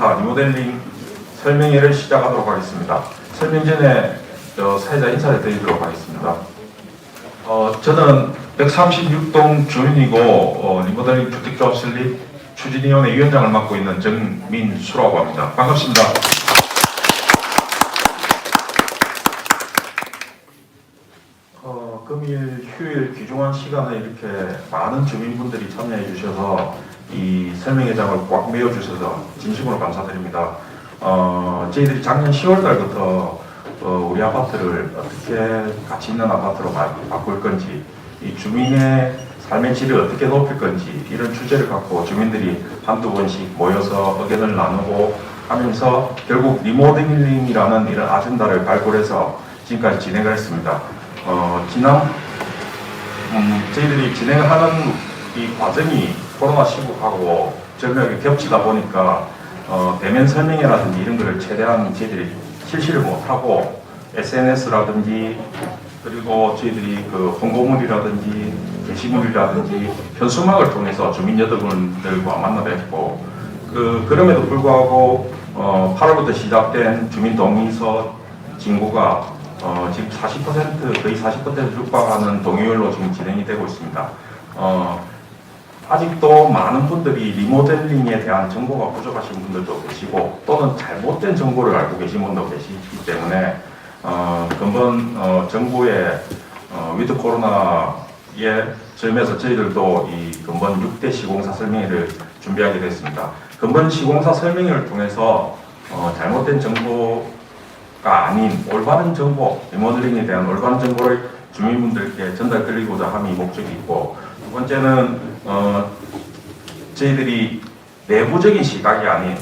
시공사 리모델링 설명회를 시작하도록 하겠습니다. 설명 전에 사회자 인사를 드리도록 하겠습니다. 저는 136동 주민이고 리모델링 주택조합 설립 추진위원회 위원장을 맡고 있는 정민수라고 합니다. 반갑습니다. 금일, 휴일 귀중한 시간에 이렇게 많은 주민분들이 참여해 주셔서 이 설명회장을 꽉 메워주셔서 진심으로 감사드립니다. 저희들이 작년 10월 달부터 우리 아파트를 어떻게 가치 있는 아파트로 바꿀 건지, 이 주민의 삶의 질을 어떻게 높일 건지, 이런 주제를 갖고 주민들이 한두 번씩 모여서 의견을 나누고 하면서 결국 리모델링이라는 이런 아젠다를 발굴해서 지금까지 진행을 했습니다. 저희들이 진행을 하는 이 과정이 코로나19하고 절묘하게 겹치다 보니까 대면 설명회라든지 이런 거를 최대한 저희들이 실시를 못하고 SNS라든지 그리고 저희들이 그 홍보물이라든지 게시물이라든지 현수막을 통해서 주민 여러분들과 만나 뵙고 그럼에도 불구하고 8월부터 시작된 주민 동의서 진구가 지금 40% 거의 40% 육박하는 동의율로 지금 진행이 되고 있습니다. 아직도 많은 분들이 리모델링에 대한 정보가 부족하신 분들도 계시고 또는 잘못된 정보를 알고 계신 분도 계시기 때문에 근본 정부의 위드 코로나에 점에서 저희들도 이 근본 6대 시공사 설명회를 준비하게 됐습니다. 근본 시공사 설명회를 통해서 잘못된 정보가 아닌 올바른 정보, 리모델링에 대한 올바른 정보를 주민분들께 전달드리고자 함이 목적이 있고, 두 번째는 저희들이 내부적인 시각이 아닌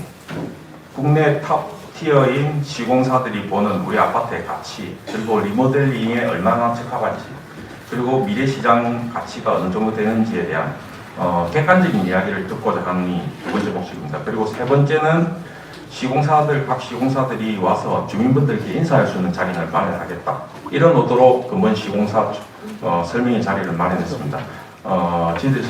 국내 탑 티어인 시공사들이 보는 우리 아파트의 가치, 그리고 리모델링에 얼마나 적합한지, 그리고 미래 시장 가치가 어느 정도 되는지에 대한 객관적인 이야기를 듣고자 하는 두 번째 목적입니다. 그리고 세 번째는 각 시공사들이 와서 주민분들께 인사할 수 있는 자리를 마련하겠다. 이런 의도로 근본 시공사 설명회 자리를 마련했습니다. 저희들이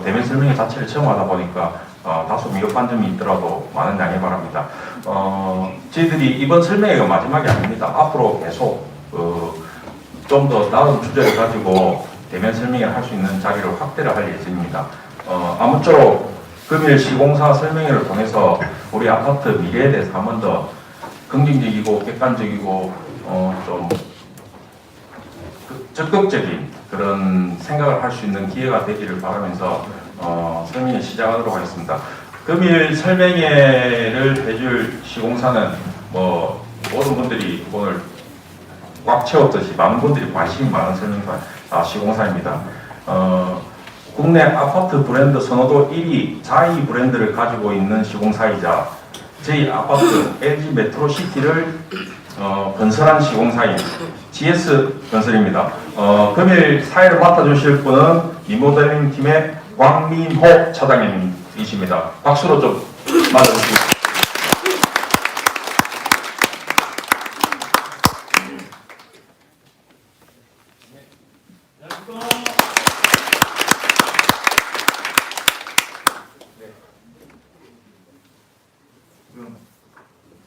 대면 설명회 자체를 처음 하다 보니까 다소 미흡한 점이 있더라도 많은 양해 바랍니다. 저희들이 이번 설명회가 마지막이 아닙니다. 앞으로 계속 좀 더 다른 주제를 가지고 대면 설명회를 할 수 있는 자리를 확대를 할 예정입니다. 아무쪼록 금일 시공사 설명회를 통해서 우리 아파트 미래에 대해서 한 번 더 긍정적이고 객관적이고 좀 적극적인 그런 생각을 할 수 있는 기회가 되기를 바라면서 설명회 시작하도록 하겠습니다. 금일 설명회를 해줄 시공사는 모든 분들이 오늘 꽉 채웠듯이 많은 분들이 관심이 많은 시공사입니다. 국내 아파트 브랜드 선호도 1위 자이 브랜드를 가지고 있는 시공사이자 저희 아파트 LG 메트로시티를 건설한 시공사인 GS 건설입니다. 금일 사회를 맡아주실 분은 리모델링 팀의 광민호 차장님이십니다. 박수로 좀 맞아주시겠습니다.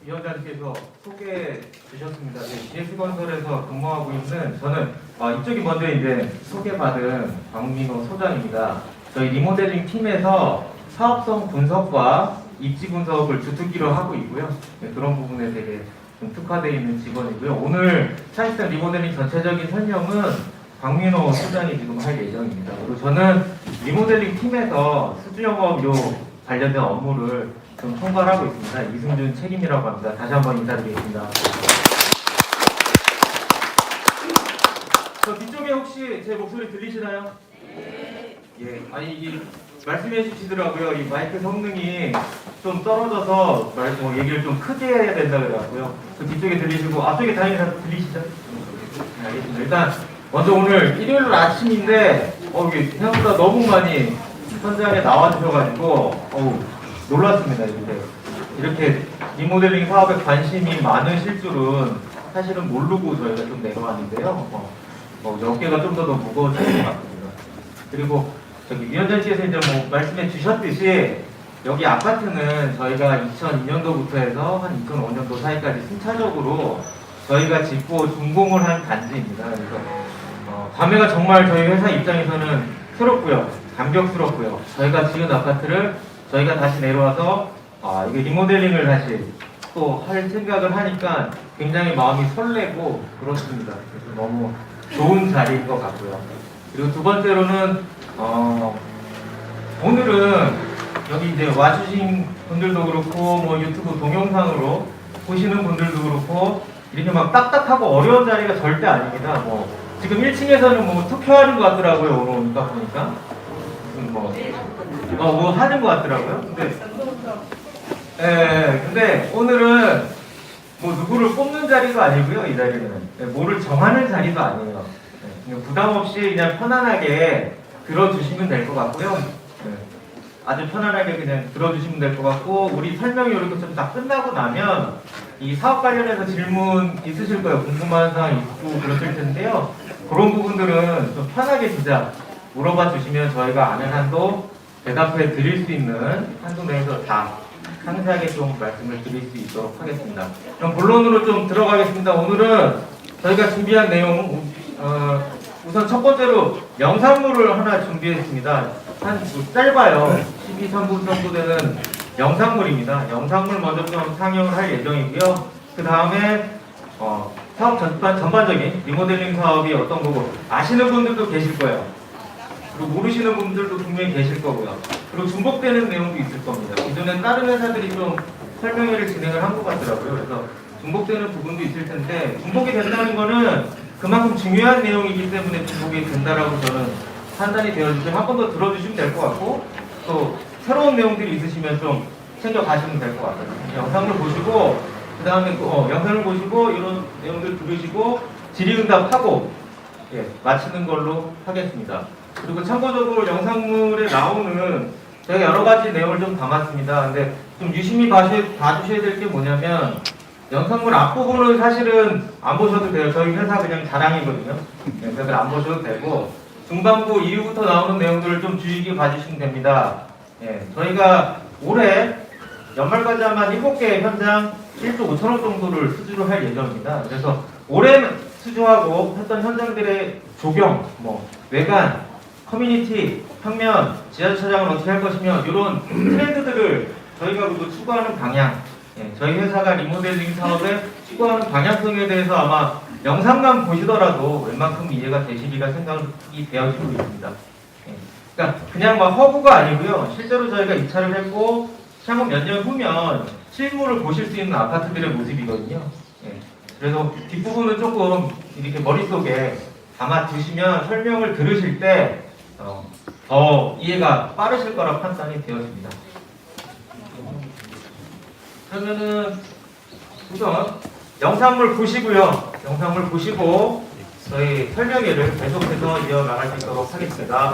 위원장님께서 소개해 주셨습니다. GS건설에서 근무하고 있는 저는 이쪽이 먼저 이제 소개받은 박민호 소장입니다. 저희 리모델링 팀에서 사업성 분석과 입지 분석을 주특기로 하고 있고요. 그런 부분에 되게 좀 특화되어 있는 직원이고요. 오늘 사실상 리모델링 전체적인 설명은 박민호 소장이 지금 할 예정입니다. 그리고 저는 리모델링 팀에서 수주영업 관련된 업무를 좀 총괄하고 있습니다. 이승준 책임이라고 합니다. 다시 한번 인사드리겠습니다. 저 뒤쪽에 혹시 제 목소리 들리시나요? 네. 예. 아니 이게 말씀해 주시더라고요. 이 마이크 성능이 좀 떨어져서 얘기를 좀 크게 해야 된다 그래갖고요. 그 뒤쪽에 들리시고 앞쪽에 다행히 다 들리시죠? 네, 알겠습니다. 일단 먼저 오늘 일요일 아침인데 이게 생각보다 너무 많이 현장에 나와주셔가지고 놀랐습니다. 이렇게 리모델링 사업에 관심이 많으실 줄은 사실은 모르고 저희가 좀 내려왔는데요. 어깨가 좀 더 무거워지는 것 같습니다. 그리고 위원장님께서 이제 말씀해 주셨듯이 여기 아파트는 저희가 2002년도부터 해서 한 2005년도 사이까지 순차적으로 저희가 짓고 준공을 한 단지입니다. 그래서 감회가 정말 저희 회사 입장에서는 새롭고요, 감격스럽고요. 저희가 지은 아파트를 저희가 다시 내려와서 이게 리모델링을 다시 또 할 생각을 하니까 굉장히 마음이 설레고 그렇습니다. 그래서 너무 좋은 자리인 것 같고요. 그리고 두 번째로는 오늘은 여기 이제 와주신 분들도 그렇고 뭐 유튜브 동영상으로 보시는 분들도 그렇고 이렇게 막 딱딱하고 어려운 자리가 절대 아닙니다. 뭐 지금 1층에서는 뭐 투표하는 것 같더라고요. 오늘 오니까 보니까 뭐 하는 것 같더라고요. 근데 오늘은 뭐 누구를 뽑는 자리도 아니고요. 이 자리는 뭐를 정하는 자리도 아니에요. 그냥 부담 없이 그냥 편안하게 들어주시면 될 것 같고요. 아주 편안하게 그냥 들어주시면 될 것 같고, 우리 설명이 이렇게 좀 다 끝나고 나면 이 사업 관련해서 질문 있으실 거예요. 궁금한 사항 있고 그러실 텐데요. 그런 부분들은 좀 편하게 진짜 물어봐 주시면 저희가 아는 한도 대답해 드릴 수 있는 한도 내에서 다 상세하게 좀 말씀을 드릴 수 있도록 하겠습니다. 그럼 본론으로 좀 들어가겠습니다. 오늘은 저희가 준비한 내용, 우선 첫 번째로 영상물을 하나 준비했습니다. 한 짧아요. 12~3분 정도 되는 영상물입니다. 영상물 먼저 좀 상영을 할 예정이고요. 그 다음에 사업 전반적인 리모델링 사업이 어떤 거고 아시는 분들도 계실 거예요. 그리고 모르시는 분들도 분명히 계실 거고요. 그리고 중복되는 내용도 있을 겁니다. 기존에 다른 회사들이 좀 설명회를 진행을 한 것 같더라고요. 그래서 중복되는 부분도 있을 텐데, 중복이 된다는 거는 그만큼 중요한 내용이기 때문에 중복이 된다라고 저는 판단이 되어지고 한 번 더 들어주시면 될 것 같고, 또 새로운 내용들이 있으시면 좀 챙겨가시면 될 것 같아요. 영상을 보시고 그 다음에 영상을 보시고 이런 내용들 들으시고 질의응답하고 마치는 걸로 하겠습니다. 그리고 참고적으로 영상물에 나오는 제가 여러 가지 내용을 좀 담았습니다. 근데 좀 유심히 봐주셔야 될 게 뭐냐면, 영상물 앞부분은 사실은 안 보셔도 돼요. 저희 회사 그냥 자랑이거든요. 그래서 안 보셔도 되고, 중반부 이후부터 나오는 내용들을 좀 주의 깊게 봐주시면 됩니다. 저희가 올해 연말까지 아마 7개 현장 1조 5천억 정도를 수주를 할 예정입니다. 그래서 올해 수주하고 했던 현장들의 조경, 외관, 커뮤니티, 평면, 지하주차장을 어떻게 할 것이며, 이런 트렌드들을 저희가 그리고 추구하는 방향, 저희 회사가 리모델링 사업에 추구하는 방향성에 대해서 아마 영상만 보시더라도 웬만큼 이해가 되시리라 생각이 되어지고 있습니다. 그러니까 그냥 막 허구가 아니고요. 실제로 저희가 입찰을 했고 향후 몇 년 후면 실물을 보실 수 있는 아파트들의 모습이거든요. 그래서 뒷부분은 조금 이렇게 머릿속에 담아두시면 설명을 들으실 때 더 이해가 빠르실 거라 판단이 되어집니다. 그러면은 우선 영상물 보시고요. 영상물 보시고 저희 설명회를 계속해서 이어나갈 수 있도록 하겠습니다.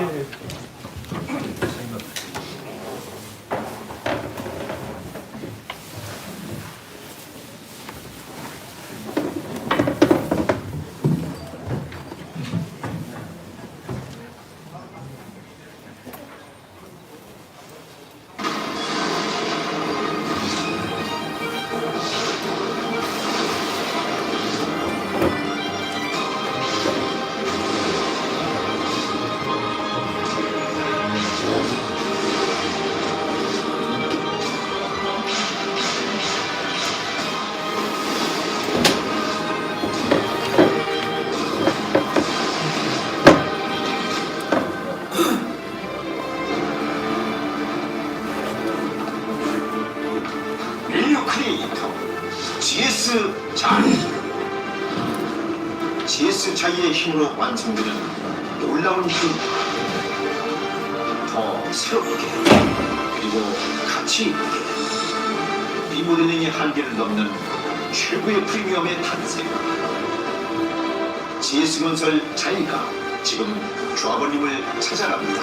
GS 자이의 힘으로 완성되는 놀라운 힘, 더 새롭게 그리고 가치 있게 리모델링의 한계를 넘는 최고의 프리미엄의 탄생. GS건설 자이가 지금 조합원님을 찾아갑니다.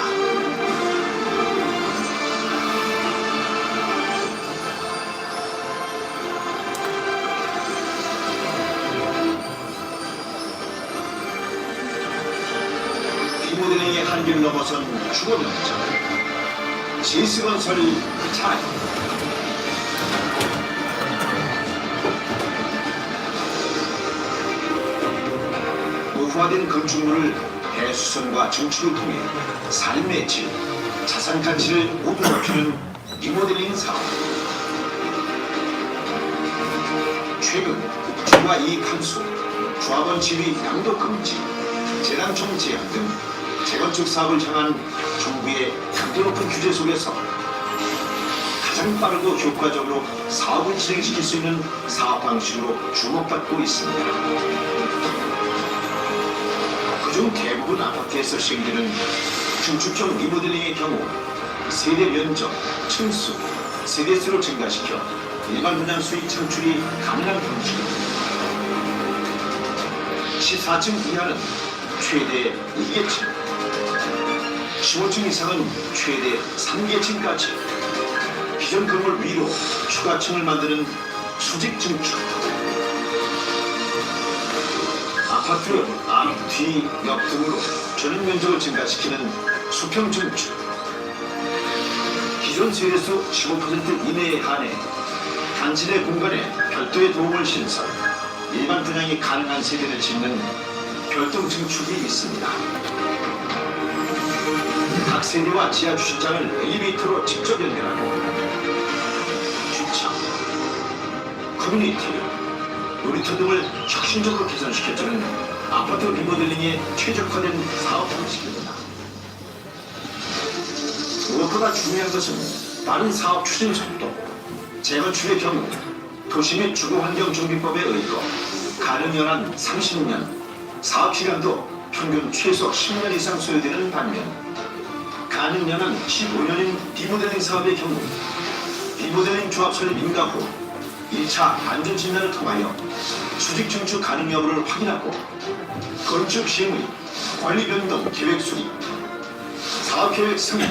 리모델링의 한계를 넘어선 주거 현장. GS건설 차이. 노후화된 건축물을 대수선과 증축을 통해 삶의 질, 자산 가치를 모두 높이는 리모델링 사업. 최근 주가 이익 감소, 조합원 지위 양도 금지, 재단총 제한 등 재건축 사업을 향한 정부의 강도 높은 규제 속에서 가장 빠르고 효과적으로 사업을 진행시킬 수 있는 사업 방식으로 주목받고 있습니다. 그중 대부분 아파트에서 시행되는 중축형 리모델링의 경우 세대 면적, 층수, 세대수를 증가시켜 일반 분양 수익 창출이 가능한 방식입니다. 14층 이하는 최대 2개층, 15층 이상은 최대 3개층까지 기존 건물 위로 추가층을 만드는 수직 증축. 아파트 앞, 뒤, 옆 등으로 전용 면적을 증가시키는 수평 증축. 기존 세대수 15% 이내에 한해 단지 내 공간에 별도의 도움을 신설, 일반 분양이 가능한 세대를 짓는 별도 증축이 있습니다. 각 세대와 지하 주차장을 엘리베이터로 직접 연결하고 주차, 커뮤니티, 놀이터 등을 혁신적으로 개선시켜주는 아파트 리모델링에 최적화된 사업 방식입니다. 무엇보다 중요한 것은 빠른 사업 추진 속도. 재건축의 경우 도시 및 주거환경정비법에 의거 가능연한 30년, 사업 기간도 평균 최소 10년 이상 소요되는 반면 가능연한 15년인 리모델링 사업의 경우 리모델링 조합 설립 인가 후 1차 안전진단을 통하여 수직 증축 가능 여부를 확인하고 건축 시행 후 관리 변동 계획 수립, 사업계획 승인,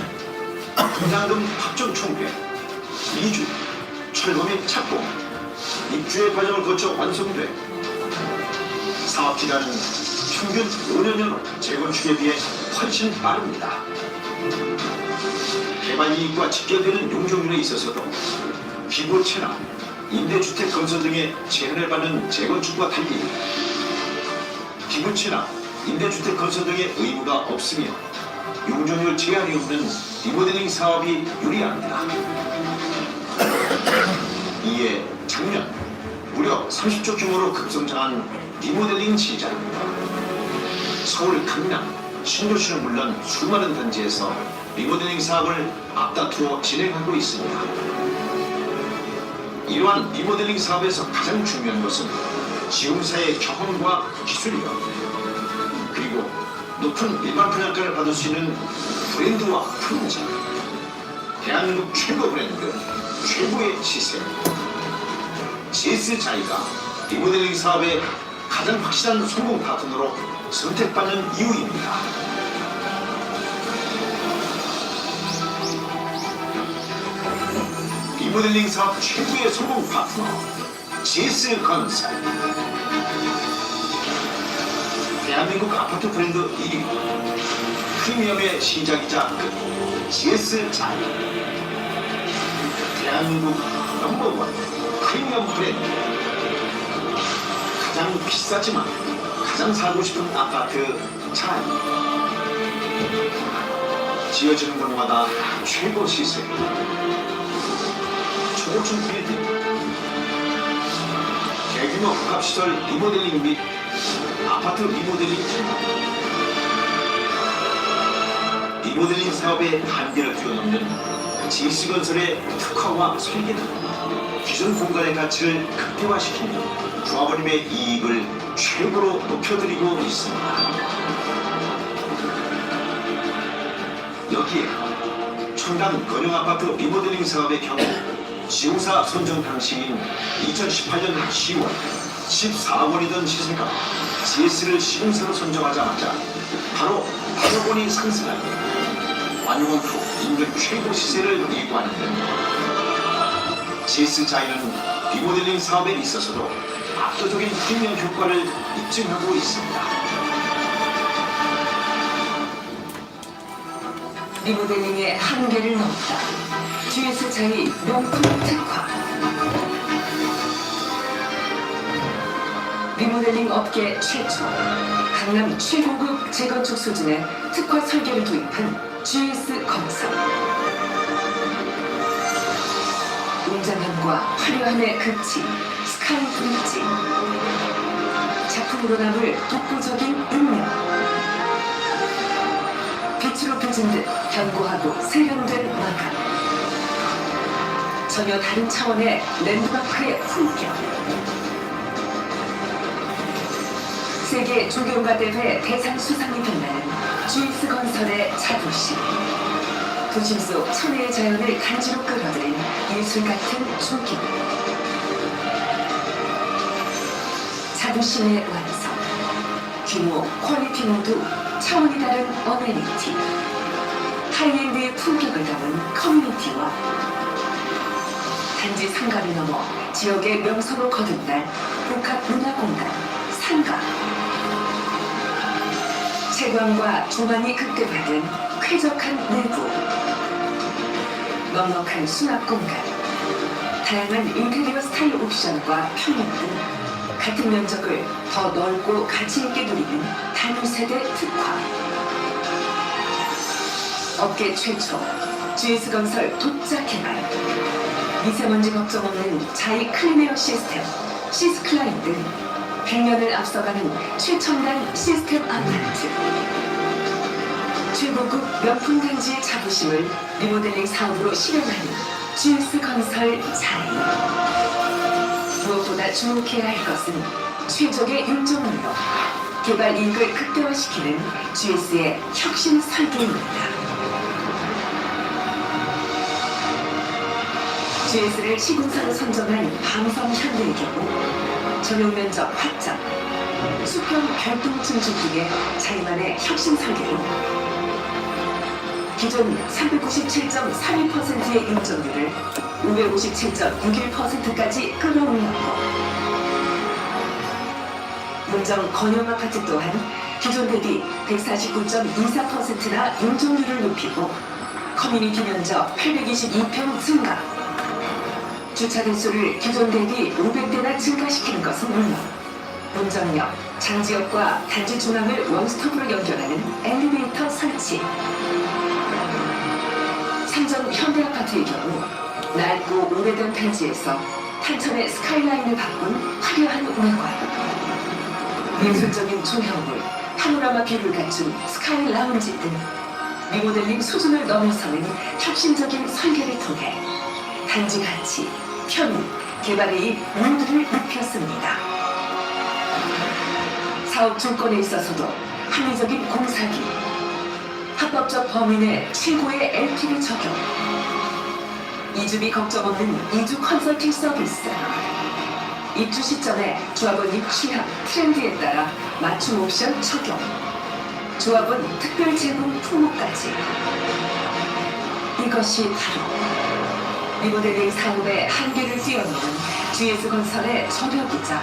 분양금 확정 총계, 이주, 철거 및 착공, 입주의 과정을 거쳐 완성돼 사업기간은 평균 5년여로 재건축에 비해 훨씬 빠릅니다. 개발 이익과 직결되는 용적률에 있어서도 기부채나 임대주택 건설 등의 제한을 받는 재건축과 달리 기부채나 임대주택 건설 등의 의무가 없으며 용적률 제한이 없는 리모델링 사업이 유리합니다. 이에 작년 무려 30조 규모로 급성장한 리모델링 시장. 서울, 강남, 신도시는 물론 수많은 단지에서 리모델링 사업을 앞다투어 진행하고 있습니다. 이러한 리모델링 사업에서 가장 중요한 것은 지공사의 경험과 기술력, 그리고 높은 일반 분양가를 받을 수 있는 브랜드와 품질, 대한민국 최고 브랜드, 최고의 시세. GS자이가 리모델링 사업의 가장 확실한 성공 파트너로 선택받는 이유입니다. 리모델링 사업 최고의 성공 파트너 GS건설. 대한민국 아파트 브랜드 1위, 프리미엄의 시작이자 끝, GS자이. 대한민국 넘버원 프리미엄 브랜드. 가장 비싸지만 가장 살고 싶은 아파트 자이. 지어지는 곳마다 최고 시세. 초고층 빌딩, 대규모 복합시설 리모델링 및 아파트 리모델링 리모델링 사업의 한계를 뛰어넘는 GS건설의 특화와 설계는 기존 공간의 가치를 극대화시키며 조합원님의 이익을 최고로 높여드리고 있습니다. 여기에 청담 건영아파트 리모델링 사업의 경우 지공사 선정 당시인 2018년 10월 14원이던 시세가 GS를 시공사로 선정하자마자 바로 8억 원이 상승하여 완공한 후 인근 최고 시세를 예고하는 등 GS자이는 리모델링 사업에 있어서도 압도적인 프리미엄 효과를 입증하고 있습니다. 리모델링의 한계를 넘다. GS 자이 명품 특화. 리모델링 업계 최초, 강남 최고급 재건축 수준의 특화 설계를 도입한 GS 건설. 웅장함과 화려함의 극치, 스카이 브릿지. 작품으로 남을 독보적인 음료. 빛으로 펴진 듯 견고하고 세련된 마감. 전혀 다른 차원의 랜드마크의 품격. 세계 조경가 대회 대상 수상이 빛나는 GS 건설의 자부심. 도심 속 천혜의 자연을 간지로 끌어들인 예술 같은 조경. 자부심의 완성. 규모, 퀄리티 모두 차원이 다른 어메니티. 하이엔드의 품격을 담은 커뮤니티와 단지 상가를 넘어 지역의 명성을 거듭날 복합문화공간 상가. 채광과 조망이 극대화된 쾌적한 내부. 넉넉한 수납 공간. 다양한 인테리어 스타일 옵션과 평형 등 같은 면적을 더 넓고 가치 있게 누리는 단위세대 특화. 업계 최초 GS 건설 독자 개발. 미세먼지 걱정 없는 자이 클린에어 시스템 시스클라인 등 100년을 앞서가는 최첨단 시스템 아파트. 최고급 명품 단지의 자부심을 리모델링 사업으로 실현하는 GS 건설 자이. 무엇보다 주목해야 할 것은 최적의 윤정률로 개발 이익을 극대화시키는 GS의 혁신 설계입니다. GS를 시공사로 선정한 밤섬 현대의 경우 전용 면적 확장, 수평 별도 증축 등의 자기만의 혁신 설계로 기존 397.32%의 윤정률을 557.61%까지 끌어올렸고, 문정 건영 아파트 또한 기존 대비 149.24%나 윤정률을 높이고 커뮤니티 면적 822평 증가, 주차 대수를 기존 대비 500대나 증가시키는 것은 물론 문정역, 장지역과 단지 중앙을 원스톱으로 연결하는 엘리베이터 설치. 삼성 현대아파트의 경우 낡고 오래된 단지에서 탄천의 스카이라인을 바꾼 화려한 외관, 예술적인 조형물, 파노라마 뷰를 갖춘 스카이 라운지 등 리모델링 수준을 넘어서는 혁신적인 설계를 통해 단지 가치, 편의, 개발의 입 모두를 높였습니다. 사업 조건에 있어서도 합리적인 공사비, 합법적 범위 내 최고의 LTV 적용, 이주비 걱정 없는 이주 컨설팅 서비스, 입주 시점에 조합원님 취향, 트렌드에 따라 맞춤 옵션 적용, 조합원 특별 제공 품목까지. 이것이 바로 리모델링 사업의 한계를 뛰어넘은 GS건설의 저력이자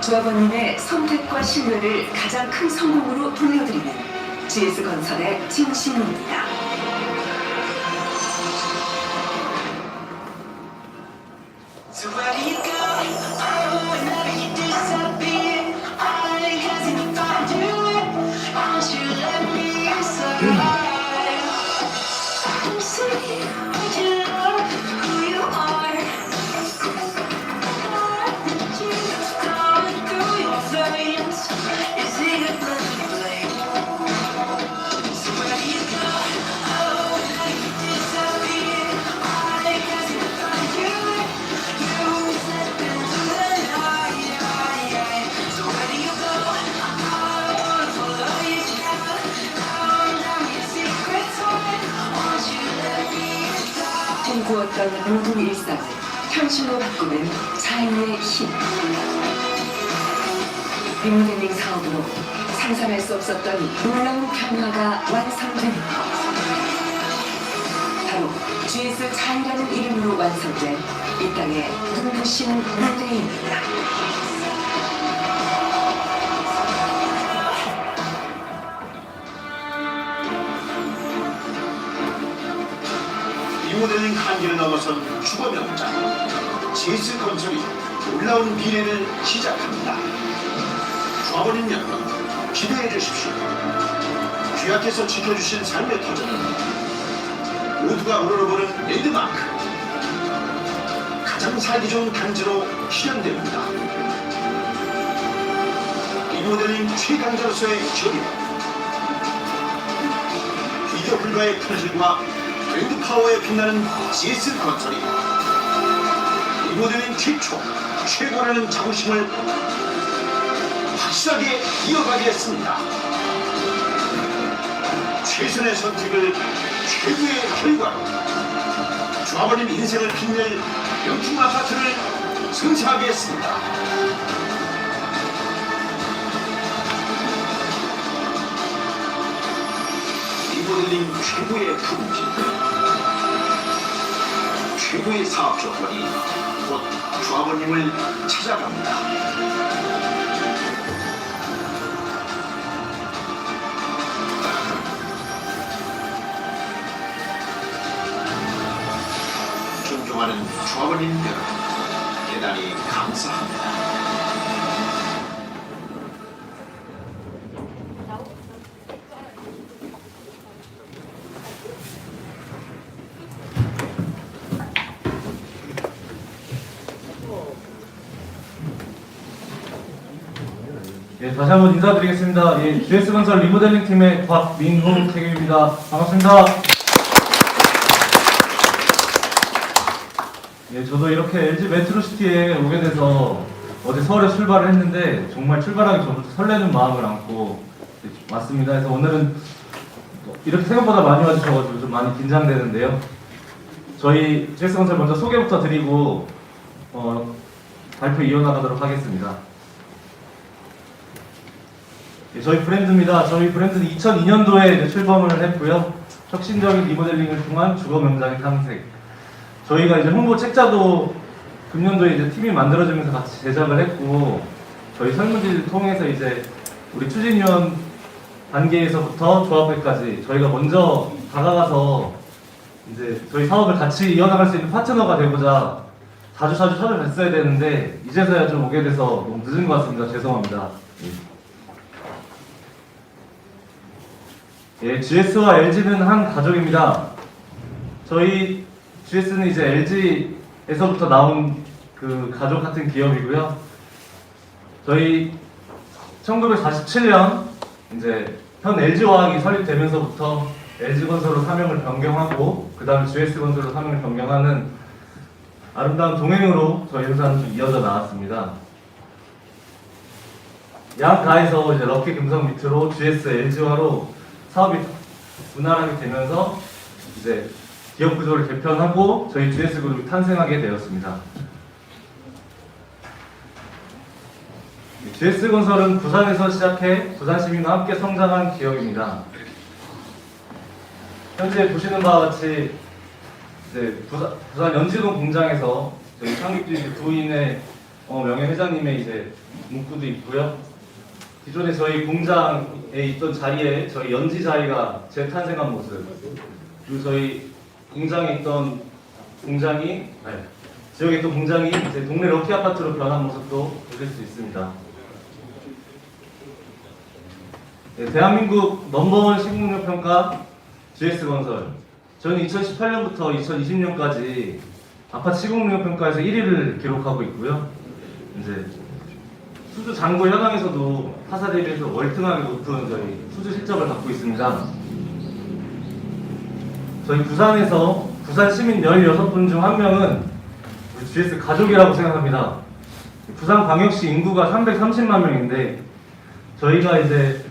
조합원님의 선택과 신뢰를 가장 큰 성공으로 돌려드리는 GS건설의 진심입니다. So where do you go? Oh, whenever you disappear, I hesitate if I do it. Won't you let me survive? I'm saying, would you love who you are? That you going through your veins. Is it a blood flame? So where do you go? Oh, whenever you disappear, I hesitate if I do it. You slip into the night. So where do you go? I wanna follow you down your secret heart. Won't you let me die? 꿈꾸었던 모든 일상을 현실로 바꾸는 자유의 힘. 리모델링 사업으로 상상할 수 없었던 놀라운 변화가 완성되는 것. 바로 GS 자유라는 이름으로 완성된 이 땅의 눈부신 무대입니다. 리모델링 한계를 넘어선 주거 명장 GS 건설이 놀라운 미래를 시작합니다. 조합원님 여러분, 기대해 주십시오. 귀하께서 지켜주신 삶의 터전은 모두가 우러러보는 랜드마크, 가장 살기 좋은 단지로 실현됩니다. 리모델링 최강자로서의 기업이 비교 불가의 품질과 브랜드 파워에 빛나는 GS 건설이 리모델링 최초 최고라는 자부심을 확실하게 이어가겠습니다. 최선의 선택을 최고의 결과로 조합원님 인생을 빛낼 명품 아파트를 승차하겠습니다. 리모델링 최고의 품질, 최고의 사업 조건이 곧 조합원님을 찾아갑니다. 존경하는 조합원님 여러분, 대단히 감사합니다. 예, 다시 한번 인사드리겠습니다. 예, GS건설 리모델링 팀의 곽민호 책임입니다. 반갑습니다. 예, 저도 이렇게 LG 메트로시티에 오게 돼서 어제 서울에 출발을 했는데 정말 출발하기 전부터 설레는 마음을 안고 왔습니다. 그래서 오늘은 이렇게 생각보다 많이 와주셔가지고 좀 많이 긴장되는데요. 저희 GS건설 먼저 소개부터 드리고 발표 이어나가도록 하겠습니다. 예, 저희 브랜드입니다. 저희 브랜드는 2002년도에 출범을 했고요. 혁신적인 리모델링을 통한 주거 명장의 탐색. 저희가 이제 홍보 책자도 금년도에 이제 팀이 만들어지면서 같이 제작을 했고, 저희 설문지를 통해서 이제 우리 추진위원 단계에서부터 조합회까지 저희가 먼저 다가가서 이제 저희 사업을 같이 이어나갈 수 있는 파트너가 되고자 자주 찾아뵀어야 되는데 이제서야 좀 오게 돼서 너무 늦은 것 같습니다. 죄송합니다. 예, GS와 LG는 한 가족입니다. 저희 GS는 이제 LG에서부터 나온 그 가족 같은 기업이고요. 저희 1947년 이제 현 LG화학이 설립되면서부터 LG건설로 사명을 변경하고 그 다음에 GS건설로 사명을 변경하는 아름다운 동행으로 저희 회사는 좀 이어져 나왔습니다. 양가에서 이제 럭키 금성 밑으로 GS, LG화로 사업이 분할하게 되면서 이제 기업 구조를 개편하고 저희 GS 그룹이 탄생하게 되었습니다. GS 건설은 부산에서 시작해 부산 시민과 함께 성장한 기업입니다. 현재 보시는 바와 같이 이제 부산 연지동 공장에서 저희 창립주의 부인의 명예 회장님의 이제 문구도 있고요. 기존에 저희 공장에 있던 자리에 저희 연지 자리가 재탄생한 모습, 그리고 저희 공장에 있던 지역에 있던 공장이 이제 동네 럭키 아파트로 변한 모습도 보실 수 있습니다. 네, 대한민국 넘버원 시공력 평가 GS건설. 저는 2018년부터 2020년까지 아파트 시공력 평가에서 1위를 기록하고 있고요. 이제 수주 장고 현황에서도 타사 대비해서 월등하게 높은 저희 수주 실적을 갖고 있습니다. 저희 부산에서 부산 시민 16분 중 1명은 우리 GS 가족이라고 생각합니다. 부산광역시 인구가 330만 명인데 저희가 이제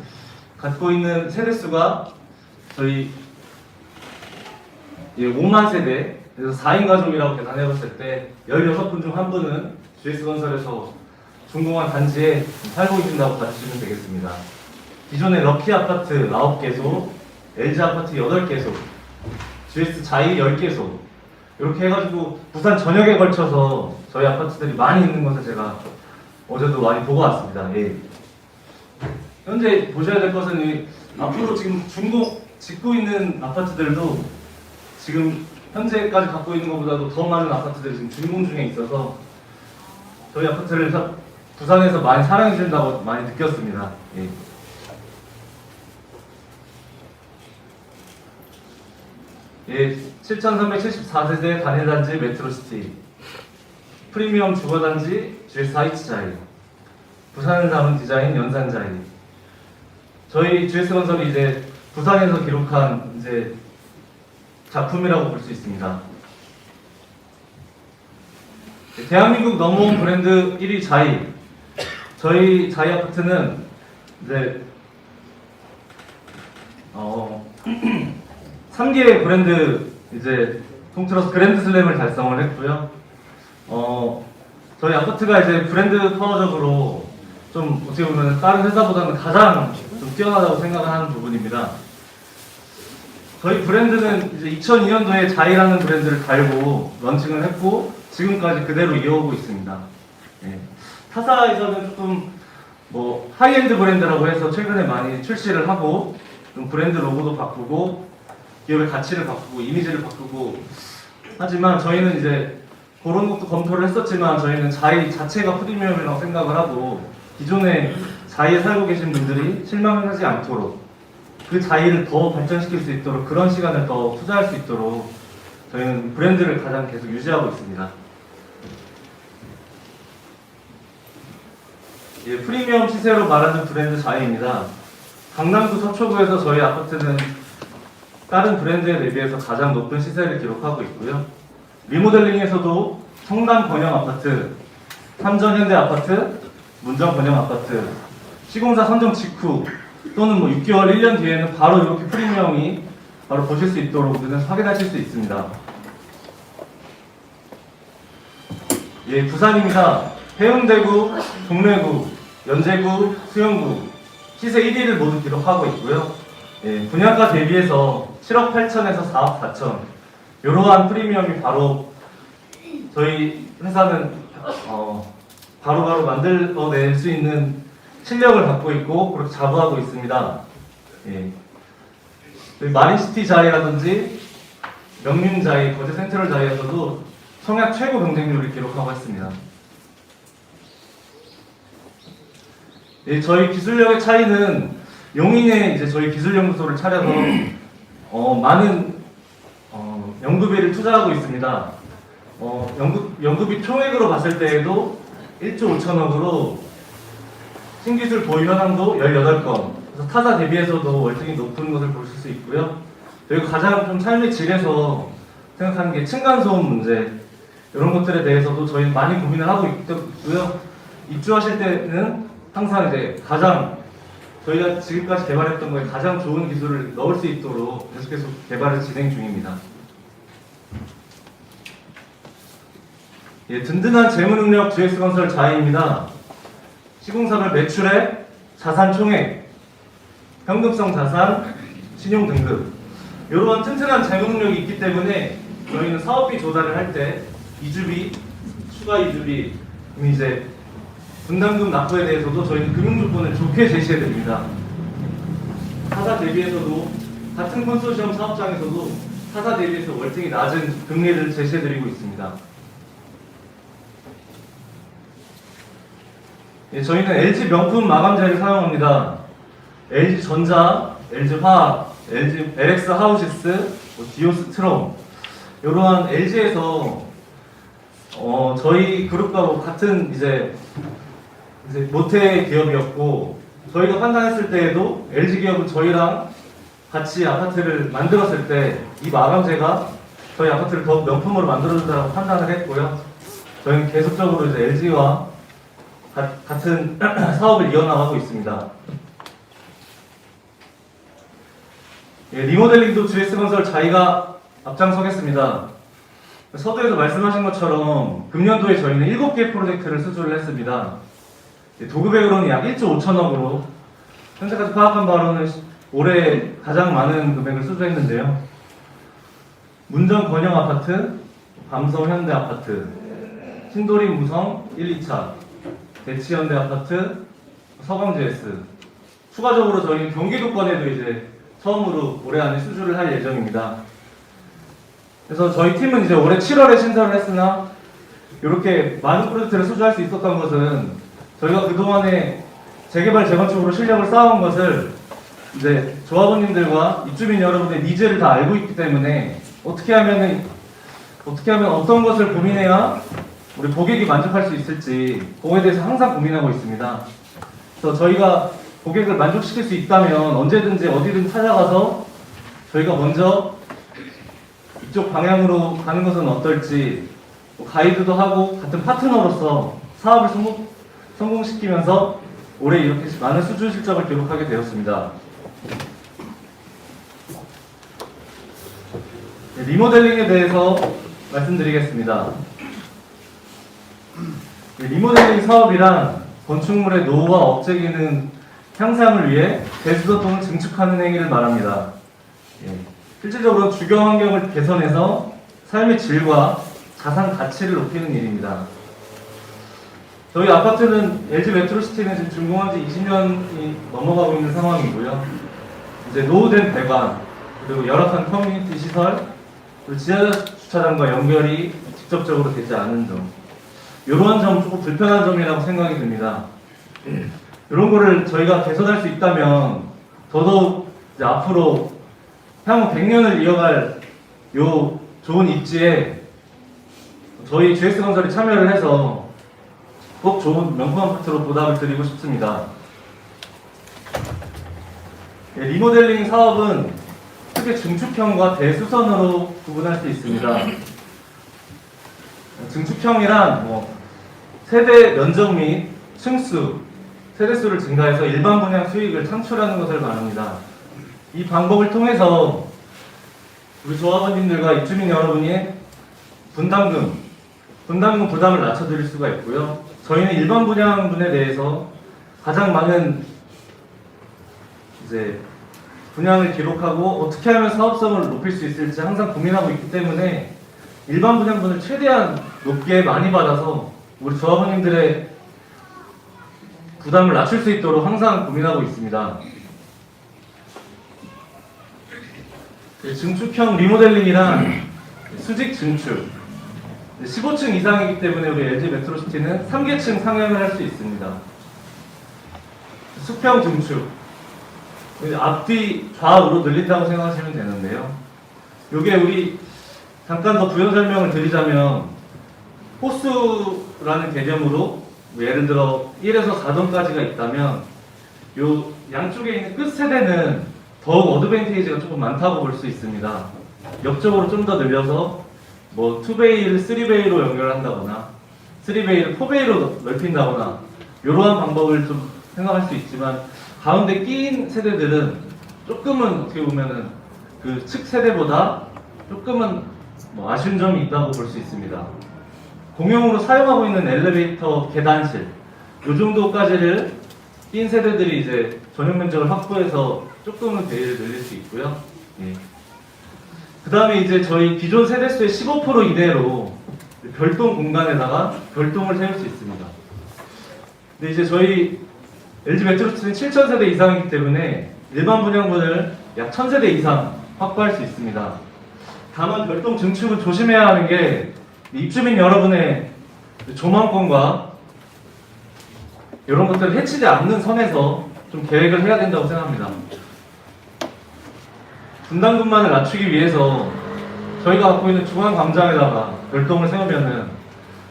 갖고 있는 세대수가 저희 5만 세대, 그래서 4인 가족이라고 계산해봤을 때 16분 중 1분은 GS건설에서 준공한 단지에 살고 계신다고 봐주시면 되겠습니다. 기존의 럭키 아파트 9개소, LG 아파트 8개소, GS 자이 10개소 이렇게 해가지고 부산 전역에 걸쳐서 저희 아파트들이 많이 있는 것을 제가 어제도 많이 보고 왔습니다. 예. 현재 보셔야 될 것은 앞으로 지금 준공 짓고 있는 아파트들도 지금 현재까지 갖고 있는 것보다도 더 많은 아파트들이 지금 준공 중에 있어서 저희 아파트를 부산에서 많이 사랑해 주신다고 많이 느꼈습니다. 예. 예, 7,374세대 단일단지 메트로시티, 프리미엄 주거단지 GS 하이츠자이, 부산을 담은 디자인 연산자이. 저희 GS건설이 이제 부산에서 기록한 이제 작품이라고 볼 수 있습니다. 대한민국 넘버원 브랜드 1위 자이. 저희 자이 아파트는 이제 3개의 브랜드 이제 통틀어서 그랜드 슬램을 달성을 했고요. 저희 아파트가 이제 브랜드 파워적으로 좀 어떻게 보면 다른 회사보다는 가장 좀 뛰어나다고 생각하는 부분입니다. 저희 브랜드는 이제 2002년도에 자이라는 브랜드를 달고 런칭을 했고 지금까지 그대로 이어오고 있습니다. 예. 타사에서는 조금 뭐 하이엔드 브랜드라고 해서 최근에 많이 출시를 하고 좀 브랜드 로고도 바꾸고 기업의 가치를 바꾸고 이미지를 바꾸고 하지만 저희는 이제 그런 것도 검토를 했었지만 저희는 자이 자체가 프리미엄이라고 생각을 하고 기존에 자이에 살고 계신 분들이 실망을 하지 않도록 그 자이를 더 발전시킬 수 있도록 그런 시간을 더 투자할 수 있도록 저희는 브랜드를 가장 계속 유지하고 있습니다. 예, 프리미엄 시세로 말하는 브랜드 자이입니다. 강남구 서초구에서 저희 아파트는 다른 브랜드에 대비해서 가장 높은 시세를 기록하고 있고요. 리모델링에서도 성남 번영 아파트, 삼전 현대 아파트, 문정 번영 아파트, 시공사 선정 직후 또는 뭐 6개월, 1년 뒤에는 바로 이렇게 프리미엄이 바로 보실 수 있도록 확인하실 수 있습니다. 예, 부산입니다. 해운대구, 동래구, 연제구, 수영구 시세 1위를 모두 기록하고 있고요. 예, 분양가 대비해서 7억 8천에서 4억 4천 이러한 프리미엄이 바로 저희 회사는 바로바로 만들어낼 수 있는 실력을 갖고 있고 그렇게 자부하고 있습니다. 예. 마린시티 자이라든지 명륜 자이, 거제 센트럴 자이에서도 청약 최고 경쟁률을 기록하고 있습니다. 예, 저희 기술력의 차이는 용인에 이제 저희 기술연구소를 차려서 많은 연구비를 투자하고 있습니다. 연구비 총액으로 봤을 때에도 1조 5천억으로 신기술 보유 현황도 18건, 그래서 타사 대비해서도 월등히 높은 것을 보실 수 있고요. 그리고 가장 좀 삶의 질에서 생각하는 게 층간소음 문제, 이런 것들에 대해서도 저희 많이 고민을 하고 있고요. 입주하실 때는 항상 이제 가장 저희가 지금까지 개발했던 거에 가장 좋은 기술을 넣을 수 있도록 계속해서 개발을 진행 중입니다. 예, 든든한 재무능력 GS건설 자이입니다. 시공사별 매출액, 자산 총액, 현금성 자산, 신용 등급 이러한 튼튼한 재무능력이 있기 때문에 저희는 사업비 조달을 할 때 이주비, 추가 이주비, 이제 분담금 납부에 대해서도 저희는 금융조건을 좋게 제시해드립니다. 타사 대비해서도 같은 컨소시엄 사업장에서도 타사 대비해서 월등히 낮은 금리를 제시해드리고 있습니다. 예, 저희는 LG 명품 마감재를 사용합니다. LG 전자, LG 화학, LG LX 하우시스, 디오스 트롬 이러한 LG에서 저희 그룹과 같은 이제 모태 기업이었고 저희가 판단했을 때에도 LG 기업은 저희랑 같이 아파트를 만들었을 때 이 마감재가 저희 아파트를 더욱 명품으로 만들어준다고 판단을 했고요. 저희는 계속적으로 이제 LG와 같은 사업을 이어나가고 있습니다. 예, 리모델링도 GS건설 자이가 앞장서겠습니다. 서두에서 말씀하신 것처럼 금년도에 저희는 7개 프로젝트를 수주를 했습니다. 도급액으로는 약 1조 5천억으로 현재까지 파악한 바로는 올해 가장 많은 금액을 수주했는데요. 문정 권영 아파트, 밤서 현대 아파트, 신도림 무성 1, 2차, 대치 현대 아파트, 서강 GS. 추가적으로 저희는 경기도권에도 이제 처음으로 올해 안에 수주를 할 예정입니다. 그래서 저희 팀은 이제 올해 7월에 신설을 했으나 이렇게 많은 프로젝트를 수주할 수 있었던 것은 저희가 그동안에 재개발 재건축으로 실력을 쌓아온 것을 이제 조합원님들과 입주민 여러분의 니즈를 다 알고 있기 때문에 어떻게 하면 어떤 것을 고민해야 우리 고객이 만족할 수 있을지 그거에 대해서 항상 고민하고 있습니다. 그래서 저희가 고객을 만족시킬 수 있다면 언제든지 어디든 찾아가서 저희가 먼저 이쪽 방향으로 가는 것은 어떨지 가이드도 하고 같은 파트너로서 사업을 성공시키면서 올해 이렇게 많은 수주 실적을 기록하게 되었습니다. 리모델링에 대해서 말씀드리겠습니다. 리모델링 사업이란 건축물의 노후와 억제 기능 향상을 위해 대수도 또는 증축하는 행위를 말합니다. 실질적으로 주거 환경을 개선해서 삶의 질과 자산 가치를 높이는 일입니다. 저희 아파트는 LG 메트로시티는 지금 준공한 지 20년이 넘어가고 있는 상황이고요. 이제 노후된 배관, 그리고 열악한 커뮤니티 시설, 그리고 지하 주차장과 연결이 직접적으로 되지 않은 점. 이러한 점 조금 불편한 점이라고 생각이 듭니다. 이런 거를 저희가 개선할 수 있다면 더더욱 이제 앞으로 향후 100년을 이어갈 요 좋은 입지에 저희 GS건설이 참여를 해서 꼭 좋은 명품 아파트로 보답을 드리고 싶습니다. 리모델링 사업은 크게 증축형과 대수선으로 구분할 수 있습니다. 증축형이란 세대 면적 및 층수, 세대수를 증가해서 일반 분양 수익을 창출하는 것을 말합니다. 이 방법을 통해서 우리 조합원님들과 입주민 여러분이 분담금 부담을 낮춰드릴 수가 있고요. 저희는 일반 분양분에 대해서 가장 많은 이제 분양을 기록하고 어떻게 하면 사업성을 높일 수 있을지 항상 고민하고 있기 때문에 일반 분양분을 최대한 높게 많이 받아서 우리 조합원님들의 부담을 낮출 수 있도록 항상 고민하고 있습니다. 증축형 리모델링이란 수직 증축 15층 이상이기 때문에 우리 LG 메트로시티는 3계층 상향을 할 수 있습니다. 수평 증축 앞뒤 좌우로 늘린다고 생각하시면 되는데요. 요게 우리 잠깐 더 부연 설명을 드리자면 호수라는 개념으로 예를 들어 1에서 4동까지가 있다면 요 양쪽에 있는 끝 세대는 더욱 어드밴티지가 조금 많다고 볼 수 있습니다. 옆쪽으로 좀 더 늘려서 2베이를 3베이로 연결한다거나 3베이를 4베이로 넓힌다거나 이러한 방법을 좀 생각할 수 있지만 가운데 끼인 세대들은 조금은 어떻게 보면은 그 측 세대보다 조금은 아쉬운 점이 있다고 볼 수 있습니다. 공용으로 사용하고 있는 엘리베이터 계단실 이 정도까지를 끼인 세대들이 이제 전용 면적을 확보해서 조금은 베이를 늘릴 수 있고요. 그 다음에 이제 저희 기존 세대수의 15% 이내로 별동 공간에다가 별동을 세울 수 있습니다. 근데 이제 저희 LG 메트로시티는 7,000세대 이상이기 때문에 일반 분양분을 약 1,000세대 이상 확보할 수 있습니다. 다만 별동 증축은 조심해야 하는 게 입주민 여러분의 조망권과 이런 것들을 해치지 않는 선에서 좀 계획을 해야 된다고 생각합니다. 분담금만을 낮추기 위해서 저희가 갖고 있는 중앙광장에다가 별동을 세우면은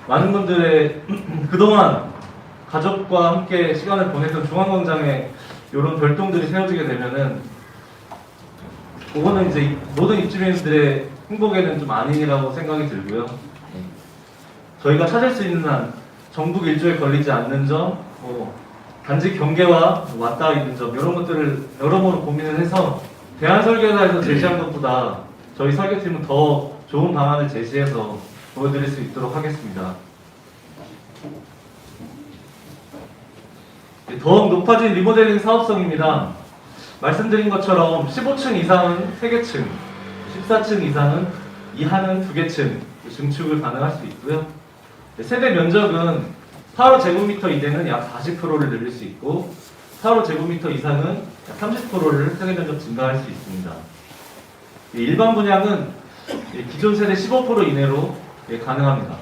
많은 분들의 그동안 가족과 함께 시간을 보냈던 중앙광장에 이런 별동들이 세워지게 되면은 그거는 이제 모든 입주민들의 행복에는 좀 아니라고 생각이 들고요. 저희가 찾을 수 있는 한 전국 일조에 걸리지 않는 점, 단지 경계와 맞닿아 있는 점 이런 것들을 여러모로 고민을 해서 대한설계사에서 제시한 것보다 저희 설계팀은 더 좋은 방안을 제시해서 보여드릴 수 있도록 하겠습니다. 더욱 높아진 리모델링 사업성입니다. 말씀드린 것처럼 15층 이상은 3개층, 14층 이상은 이하는 2개층 증축을 가능할 수 있고요. 세대 면적은 8제곱미터 이내는 약 40%를 늘릴 수 있고 8제곱미터 이상은 약 30%를 세대 면적 증가할 수 있습니다. 일반 분양은 기존 세대 15% 이내로 가능합니다.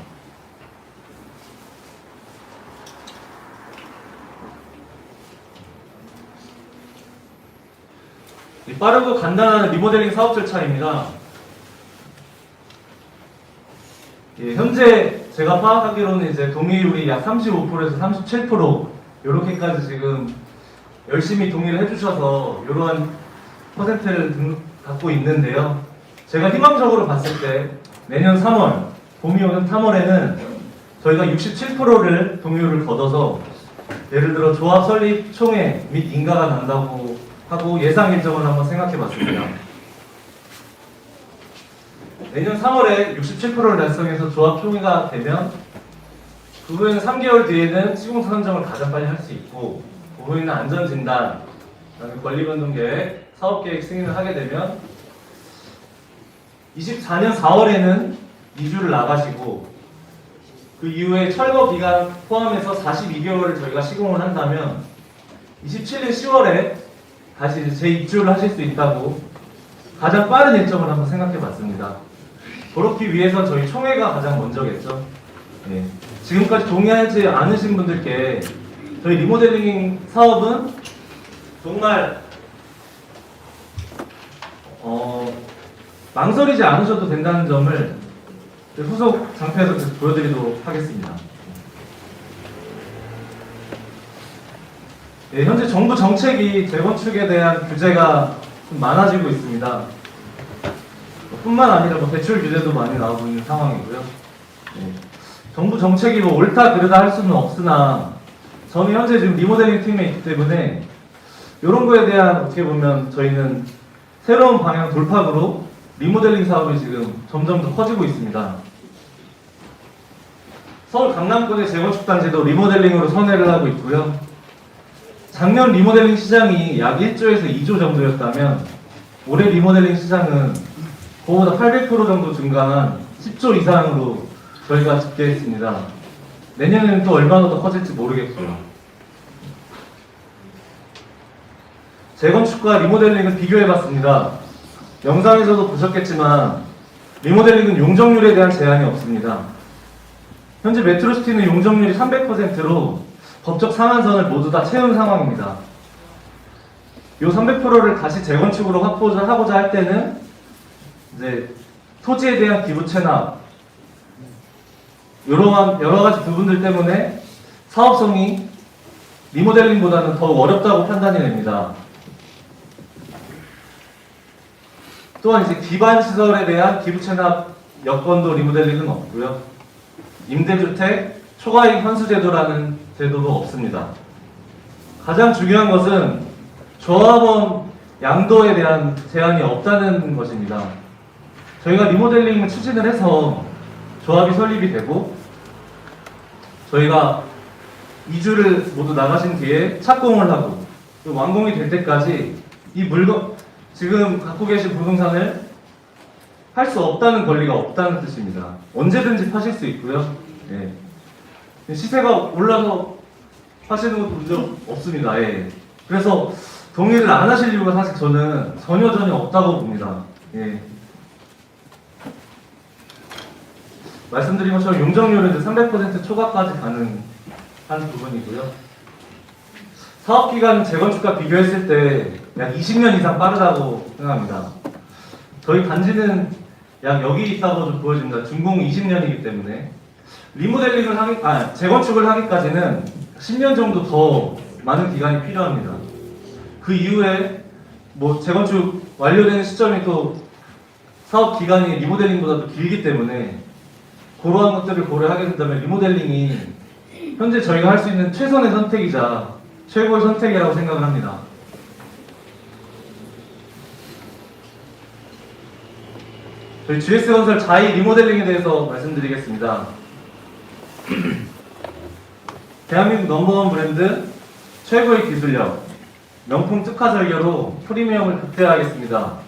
빠르고 간단한 리모델링 사업 절차입니다. 현재 제가 파악하기로는 이제 동의율이 약 35%에서 37% 이렇게까지 지금 열심히 동의를 해주셔서 이러한 퍼센트를 갖고 있는데요. 제가 희망적으로 봤을 때 내년 3월, 봄이 오는 3월에는 저희가 67%를 동의율을 거둬서 예를 들어 조합 설립 총회 및 인가가 난다고 하고 예상 일정을 한번 생각해 봤습니다. 내년 3월에 67%를 달성해서 조합 총회가 되면 그 후에는 3개월 뒤에는 시공사 선정을 가장 빨리 할 수 있고 그 후에는 안전진단, 그다음에 권리변동 계획, 사업계획 승인을 하게 되면 24년 4월에는 이주를 나가시고 그 이후에 철거 기간 포함해서 42개월을 저희가 시공을 한다면 27년 10월에 다시 이제 재입주를 하실 수 있다고 가장 빠른 일정을 한번 생각해 봤습니다. 그렇기 위해서 저희 총회가 가장 먼저겠죠. 네. 지금까지 동의하지 않으신 분들께 저희 리모델링 사업은 정말 망설이지 않으셔도 된다는 점을 후속 장표에서 계속 보여드리도록 하겠습니다. 네, 현재 정부 정책이 재건축에 대한 규제가 좀 많아지고 있습니다. 뿐만 아니라 대출 규제도 많이 나오고 있는 상황이고요. 네. 정부 정책이 옳다 그르다 할 수는 없으나 저는 현재 지금 리모델링 팀에 있기 때문에 이런 거에 대한 어떻게 보면 저희는 새로운 방향 돌파구로 리모델링 사업이 지금 점점 더 커지고 있습니다. 서울 강남권의 재건축 단지도 리모델링으로 선회를 하고 있고요. 작년 리모델링 시장이 약 1조에서 2조 정도였다면 올해 리모델링 시장은 그보다 800% 정도 증가한 10조 이상으로 저희가 집계했습니다. 내년에는 또 얼마나 더 커질지 모르겠고요. 재건축과 리모델링을 비교해봤습니다. 영상에서도 보셨겠지만 리모델링은 용적률에 대한 제한이 없습니다. 현재 메트로시티는 용적률이 300%로 법적 상한선을 모두 다 채운 상황입니다. 이 300%를 다시 재건축으로 하고자 할 때는 이제 토지에 대한 기부 체납 여러 가지 부분들 때문에 사업성이 리모델링보다는 더욱 어렵다고 판단이 됩니다. 또한 이제 기반 시설에 대한 기부 체납 여건도 리모델링은 없고요. 임대주택 초과이익 환수 제도라는 제도도 없습니다. 가장 중요한 것은 조합원 양도에 대한 제한이 없다는 것입니다. 저희가 리모델링을 추진을 해서 조합이 설립이 되고 저희가 2주를 모두 나가신 뒤에 착공을 하고 또 완공이 될 때까지 이 물건 지금 갖고 계신 부동산을 팔 수 없다는 권리가 없다는 뜻입니다. 언제든지 파실 수 있고요. 예. 시세가 올라서 파시는 것도 문제 없습니다. 예. 그래서 동의를 안 하실 이유가 사실 저는 전혀 없다고 봅니다. 예. 말씀드린 것처럼 용적률은 300% 초과까지 가능한 부분이고요. 사업기간 재건축과 비교했을 때 약 20년 이상 빠르다고 생각합니다. 저희 단지는 약 여기 있다고 좀 보여집니다. 준공 20년이기 때문에 재건축을 하기까지는 10년 정도 더 많은 기간이 필요합니다. 그 이후에 재건축 완료되는 시점이 또 사업 기간이 리모델링보다도 길기 때문에 그러한 것들을 고려하게 된다면 리모델링이 현재 저희가 할 수 있는 최선의 선택이자 최고의 선택이라고 생각을 합니다. 저희 GS건설 자이 리모델링에 대해서 말씀드리겠습니다. 대한민국 넘버원 브랜드 최고의 기술력, 명품 특화 설계로 프리미엄을 극대화하겠습니다.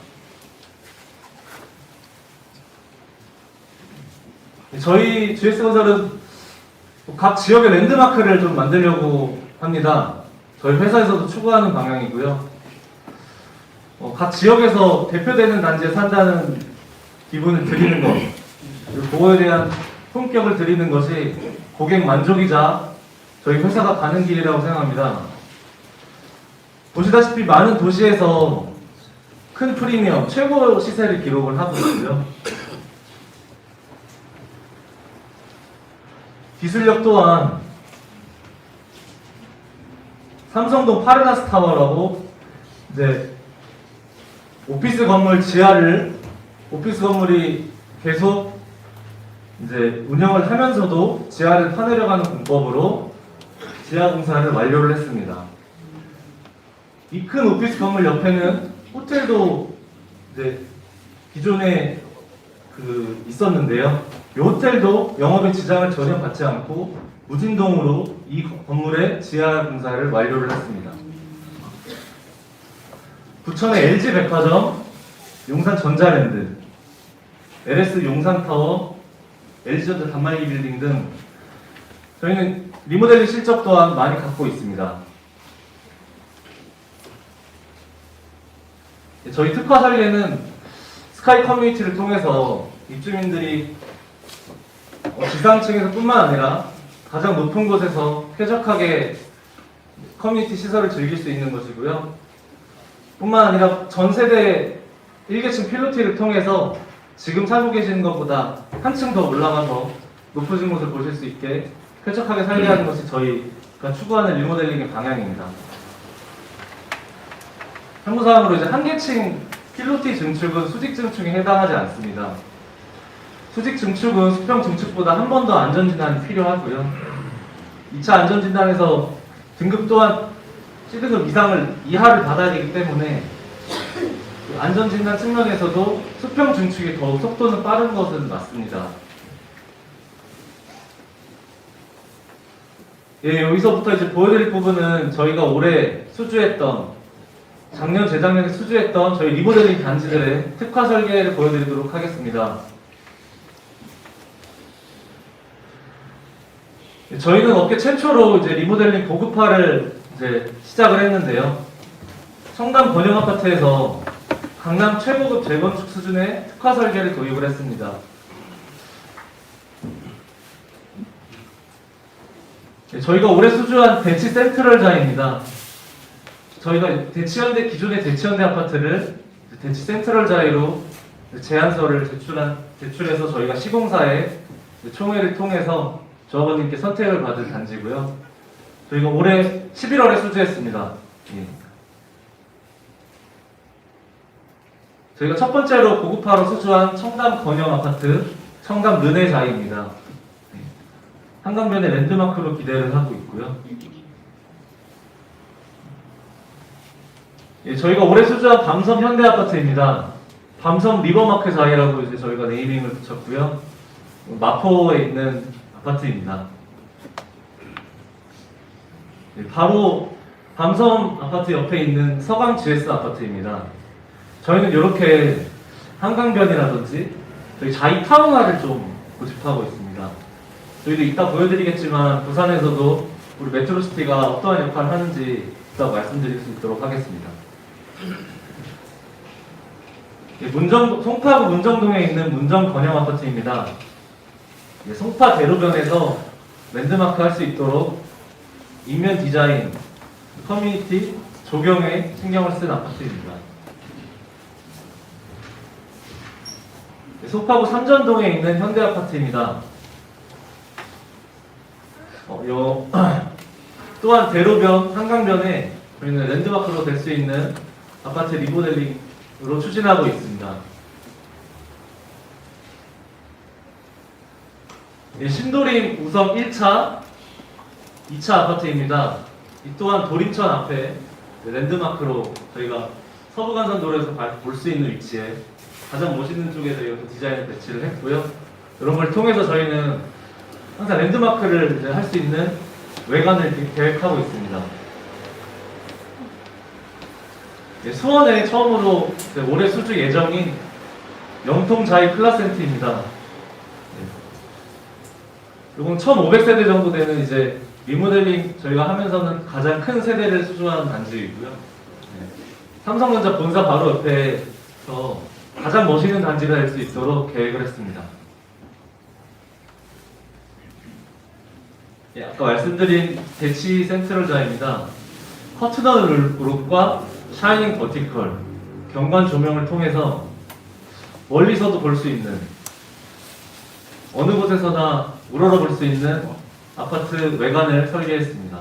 저희 GS건설은 각 지역의 랜드마크를 좀 만들려고 합니다. 저희 회사에서도 추구하는 방향이고요. 각 지역에서 대표되는 단지에 산다는 기분을 드리는 것, 그리고 그거에 대한 품격을 드리는 것이 고객 만족이자 저희 회사가 가는 길이라고 생각합니다. 보시다시피 많은 도시에서 큰 프리미엄, 최고 시세를 기록을 하고 있고요. 기술력 또한 삼성동 파르나스 타워라고 이제 오피스 건물이 계속 이제 운영을 하면서도 지하를 파내려가는 공법으로 지하 공사를 완료를 했습니다. 이 큰 오피스 건물 옆에는 호텔도 이제 기존에 있었는데요. 이 호텔도 영업에 지장을 전혀 받지 않고 무진동으로 이 건물의 지하 공사를 완료를 했습니다. 부천의 LG 백화점, 용산 전자랜드, LS 용산타워, LG전자 단말기 빌딩 등 저희는 리모델링 실적 또한 많이 갖고 있습니다. 저희 특화 설계는 스카이 커뮤니티를 통해서 입주민들이 지상층에서 뿐만 아니라 가장 높은 곳에서 쾌적하게 커뮤니티 시설을 즐길 수 있는 것이고요. 뿐만 아니라 전 세대 1계층 필로티를 통해서 지금 살고 계시는 것보다 한층 더 올라가서 높으신 곳을 보실 수 있게 쾌적하게 살게 하는 것이 저희가 추구하는 리모델링의 방향입니다. 참고사항으로 이제 한계층 필로티 증축은 수직 증축에 해당하지 않습니다. 수직 증축은 수평 증축보다 한 번 더 안전진단이 필요하고요. 2차 안전진단에서 등급 또한 C등급 이하를 받아야 되기 때문에 안전진단 측면에서도 수평 증축이 더욱 속도는 빠른 것은 맞습니다. 예, 여기서부터 이제 보여드릴 부분은 저희가 올해 수주했던 작년, 재작년에 수주했던 저희 리모델링 단지들의 특화 설계를 보여드리도록 하겠습니다. 저희는 업계 최초로 이제 리모델링 고급화를 이제 시작을 했는데요. 청담 권영 아파트에서 강남 최고급 재건축 수준의 특화 설계를 도입을 했습니다. 저희가 올해 수주한 대치 센트럴자입니다. 저희가 기존의 대치현대 아파트를 대치 센트럴자이로 제안서를 제출해서 저희가 시공사에 총회를 통해서 조합원님께 선택을 받은 단지고요. 저희가 올해 11월에 수주했습니다. 예. 저희가 첫 번째로 고급화로 수주한 청담 건영 아파트, 청담 르네자이입니다. 예. 한강변의 랜드마크로 기대를 하고 있고요. 예, 저희가 올해 수주한 밤섬 현대아파트입니다. 밤섬 리버마크 자이라고 이제 저희가 네이밍을 붙였고요. 마포에 있는 아파트입니다. 예, 바로 밤섬 아파트 옆에 있는 서강 GS 아파트입니다. 저희는 이렇게 한강변이라든지 저희 자이 타운화를 좀 고집하고 있습니다. 저희도 이따 보여드리겠지만 부산에서도 우리 메트로시티가 어떠한 역할을 하는지 이따 말씀드릴 수 있도록 하겠습니다. 송파구 문정동에 있는 문정 건영 아파트입니다. 송파 대로변에서 랜드마크 할 수 있도록 인면 디자인, 커뮤니티, 조경에 신경을 쓴 아파트입니다. 송파구 삼전동에 있는 현대 아파트입니다. 또한 대로변, 한강변에 저희는 랜드마크로 될 수 있는 아파트 리모델링으로 추진하고 있습니다. 신도림 우성 1차, 2차 아파트입니다. 이 또한 도림천 앞에 랜드마크로 저희가 서부간선도로에서 볼 수 있는 위치에 가장 멋있는 쪽에 저희가 디자인을 배치를 했고요. 이런 걸 통해서 저희는 항상 랜드마크를 할 수 있는 외관을 계획하고 있습니다. 수원에 처음으로 올해 수주 예정인 영통자이 플라센트입니다. 이건 1,500세대 정도 되는 이제 리모델링 저희가 하면서는 가장 큰 세대를 수주하는 단지이고요. 삼성전자 본사 바로 옆에서 가장 멋있는 단지가 될 수 있도록 계획을 했습니다. 예, 아까 말씀드린 대치 센트럴자입니다. 커튼널 룩과 샤이닝 버티컬, 경관 조명을 통해서 멀리서도 볼 수 있는, 어느 곳에서나 우러러 볼 수 있는 아파트 외관을 설계했습니다.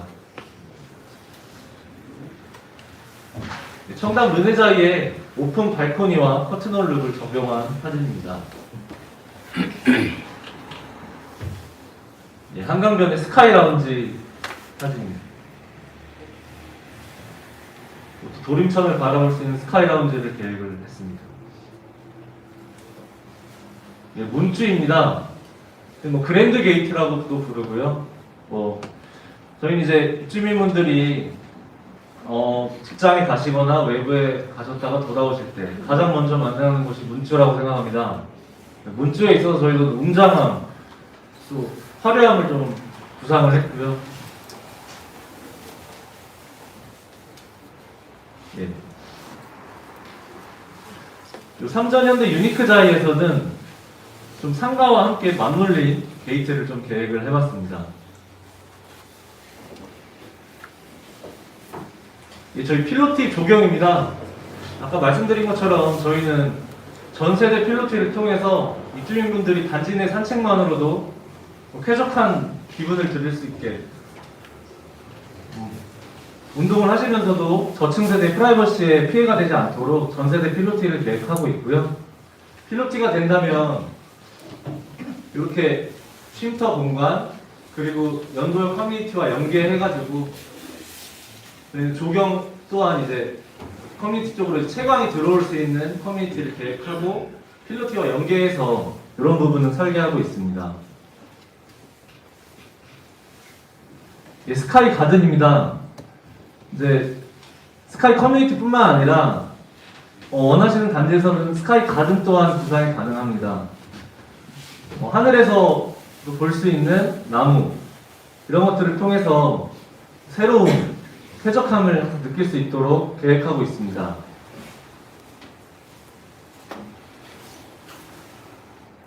청담 르네자이의 오픈 발코니와 커튼홀 룩을 적용한 사진입니다. 예, 한강변의 스카이 라운지 사진입니다. 또 도림천을 바라볼 수 있는 스카이 라운지를 계획을 했습니다. 예, 문주입니다. 뭐 그랜드 게이트라고도 부르고요. 저희는 이제 입주민분들이 직장에 가시거나 외부에 가셨다가 돌아오실 때 가장 먼저 만나는 곳이 문주라고 생각합니다. 문주에 있어서 저희도 웅장함, 또 화려함을 좀 구상을 했고요. 예. 요 삼전현대 유니크자이에서는 좀 상가와 함께 맞물린 게이트를 좀 계획을 해봤습니다. 예, 저희 필로티 조경입니다. 아까 말씀드린 것처럼 저희는 전세대 필로티를 통해서 입주민분들이 단지 내 산책만으로도 쾌적한 기분을 들을 수 있게 운동을 하시면서도 저층세대 프라이버시에 피해가 되지 않도록 전세대 필로티를 계획하고 있고요. 필로티가 된다면 이렇게 쉼터 공간 그리고 연도역 커뮤니티와 연계해가지고 조경 또한 이제 커뮤니티 쪽으로 채광이 들어올 수 있는 커뮤니티를 계획하고 필로티와 연계해서 이런 부분은 설계하고 있습니다. 예, 스카이 가든입니다. 이제 스카이 커뮤니티뿐만 아니라 원하시는 단지에서는 스카이 가든 또한 구상이 가능합니다. 하늘에서 볼 수 있는 나무 이런 것들을 통해서 새로운 쾌적함을 느낄 수 있도록 계획하고 있습니다.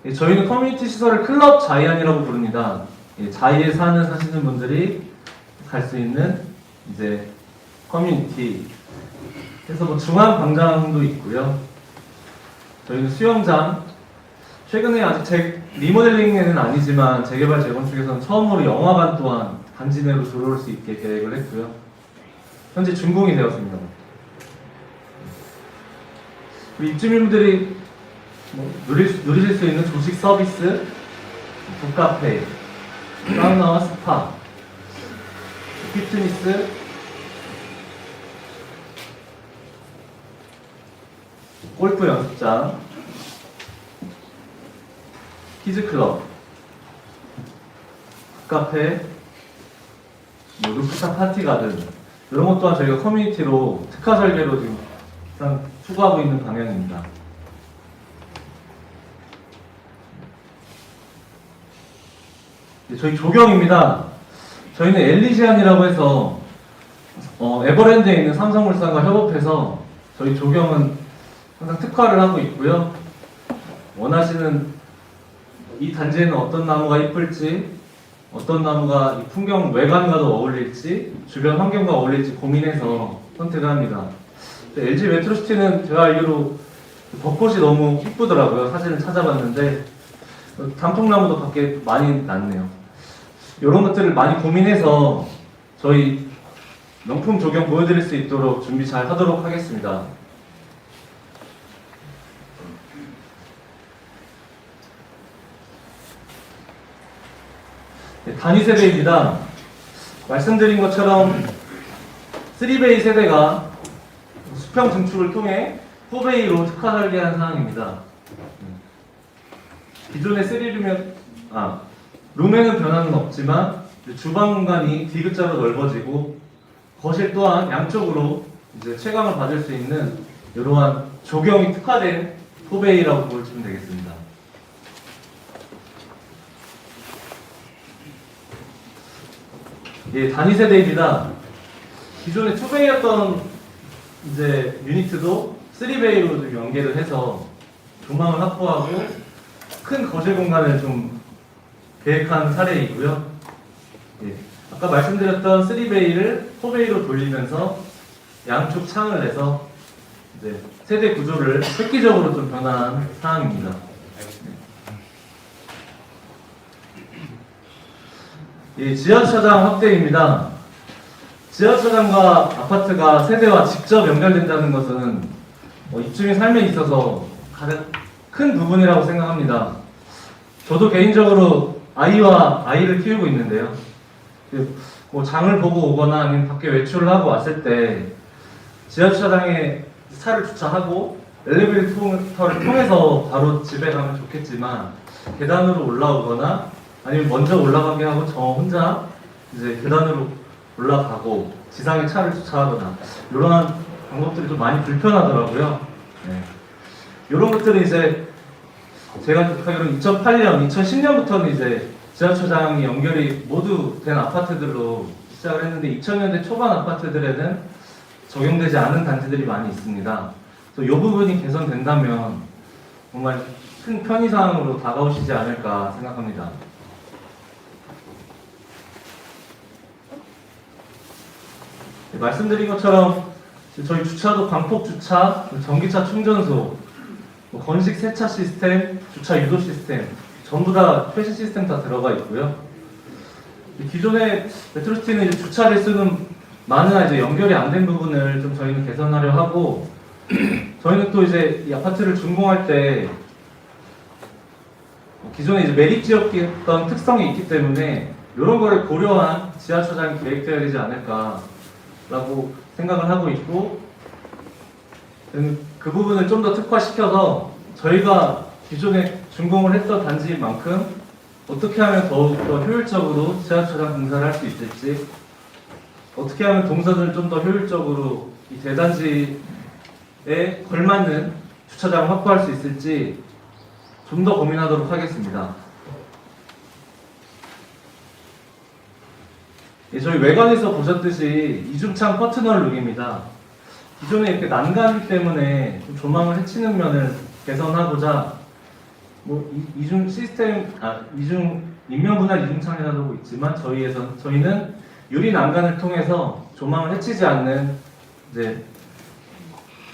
예, 저희는 커뮤니티 시설을 클럽 자이안이라고 부릅니다. 예, 자이에 사시는 분들이 갈 수 있는 이제 커뮤니티. 그래서 뭐 중앙 광장도 있고요. 저희는 수영장. 최근에 아직 리모델링에는 아니지만 재개발 재건축에서는 처음으로 영화관 또한 단지 내로 들어올 수 있게 계획을 했고요. 현재 준공이 되었습니다. 우리 입주민분들이 누리실 수 있는 조식 서비스, 북카페, 사우나와 스파, 피트니스, 골프 연습장, 키즈클럽, 카페, 루프탑 파티 가든 이런 것 또한 저희가 커뮤니티로 특화 설계로 지금 일단 추구하고 있는 방향입니다. 저희 조경입니다. 저희는 엘리지안이라고 해서 에버랜드에 있는 삼성물산과 협업해서 저희 조경은 항상 특화를 하고 있고요. 원하시는 이 단지에는 어떤 나무가 이쁠지, 어떤 나무가 이 풍경 외관과도 어울릴지, 주변 환경과 어울릴지 고민해서 선택을 합니다. LG 메트로시티는 제가 알기로 벚꽃이 너무 이쁘더라고요. 사진을 찾아봤는데 단풍나무도 밖에 많이 났네요. 이런 것들을 많이 고민해서 저희 명품 조경 보여드릴 수 있도록 준비 잘 하도록 하겠습니다. 단위 세대입니다. 말씀드린 것처럼 3베이 세대가 수평 증축을 통해 4베이로 특화 설계한 상황입니다. 기존의 3룸에는 변화는 없지만 주방 공간이 D자로 넓어지고 거실 또한 양쪽으로 이제 체감을 받을 수 있는 이러한 조경이 특화된 4베이라고 보시면 되겠습니다. 예, 단위 세대입니다. 기존에 2베이였던 이제 유니트도 3베이로 좀 연계를 해서 조망을 확보하고 큰 거실 공간을 좀 계획한 사례이고요. 예, 아까 말씀드렸던 3베이를 4베이로 돌리면서 양쪽 창을 내서 이제 세대 구조를 획기적으로 좀 변화한 사항입니다. 이 지하주차장 확대입니다. 지하주차장과 아파트가 세대와 직접 연결된다는 것은 입주민 삶에 있어서 가장 큰 부분이라고 생각합니다. 저도 개인적으로 아이를 키우고 있는데요. 뭐 장을 보고 오거나 아니면 밖에 외출을 하고 왔을 때 지하주차장에 차를 주차하고 엘리베이터를 통해서 바로 집에 가면 좋겠지만 계단으로 올라오거나 아니면 먼저 올라가게 하고 저 혼자 이제 계단으로 올라가고 지상에 차를 주차하거나 이러한 방법들이 좀 많이 불편하더라고요. 네. 이런 것들은 이제 제가 기억하기로는 2008년, 2010년부터는 이제 지하주차장이 연결이 모두 된 아파트들로 시작을 했는데 2000년대 초반 아파트들에는 적용되지 않은 단지들이 많이 있습니다. 그래서 이 부분이 개선된다면 정말 큰 편의사항으로 다가오시지 않을까 생각합니다. 네, 말씀드린 것처럼 저희 주차도 광폭 주차, 전기차 충전소, 건식 세차 시스템, 주차 유도 시스템 전부 다 최신 시스템 다 들어가 있고요. 기존의 메트로시티는 이제 주차 대수는 많으나 이제 연결이 안 된 부분을 좀 저희는 개선하려 하고 저희는 또 이제 이 아파트를 준공할 때 기존에 이제 매립 지역이었던 특성이 있기 때문에 이런 거를 고려한 지하주차장이 계획되어야 되지 않을까라고 생각을 하고 있고 그 부분을 좀 더 특화시켜서 저희가 기존에 준공을 했던 단지인 만큼 어떻게 하면 더욱더 효율적으로 지하주차장 공사를 할 수 있을지 어떻게 하면 동선을 좀 더 효율적으로 이 대단지에 걸맞는 주차장을 확보할 수 있을지 좀 더 고민하도록 하겠습니다. 예, 저희 외관에서 보셨듯이 이중창 커튼홀 룩입니다. 기존에 이렇게 난간 때문에 좀 조망을 해치는 면을 개선하고자 이중 시스템, 이중 인명 분할 이중창이라고 있지만 저희는 유리 난간을 통해서 조망을 해치지 않는 이제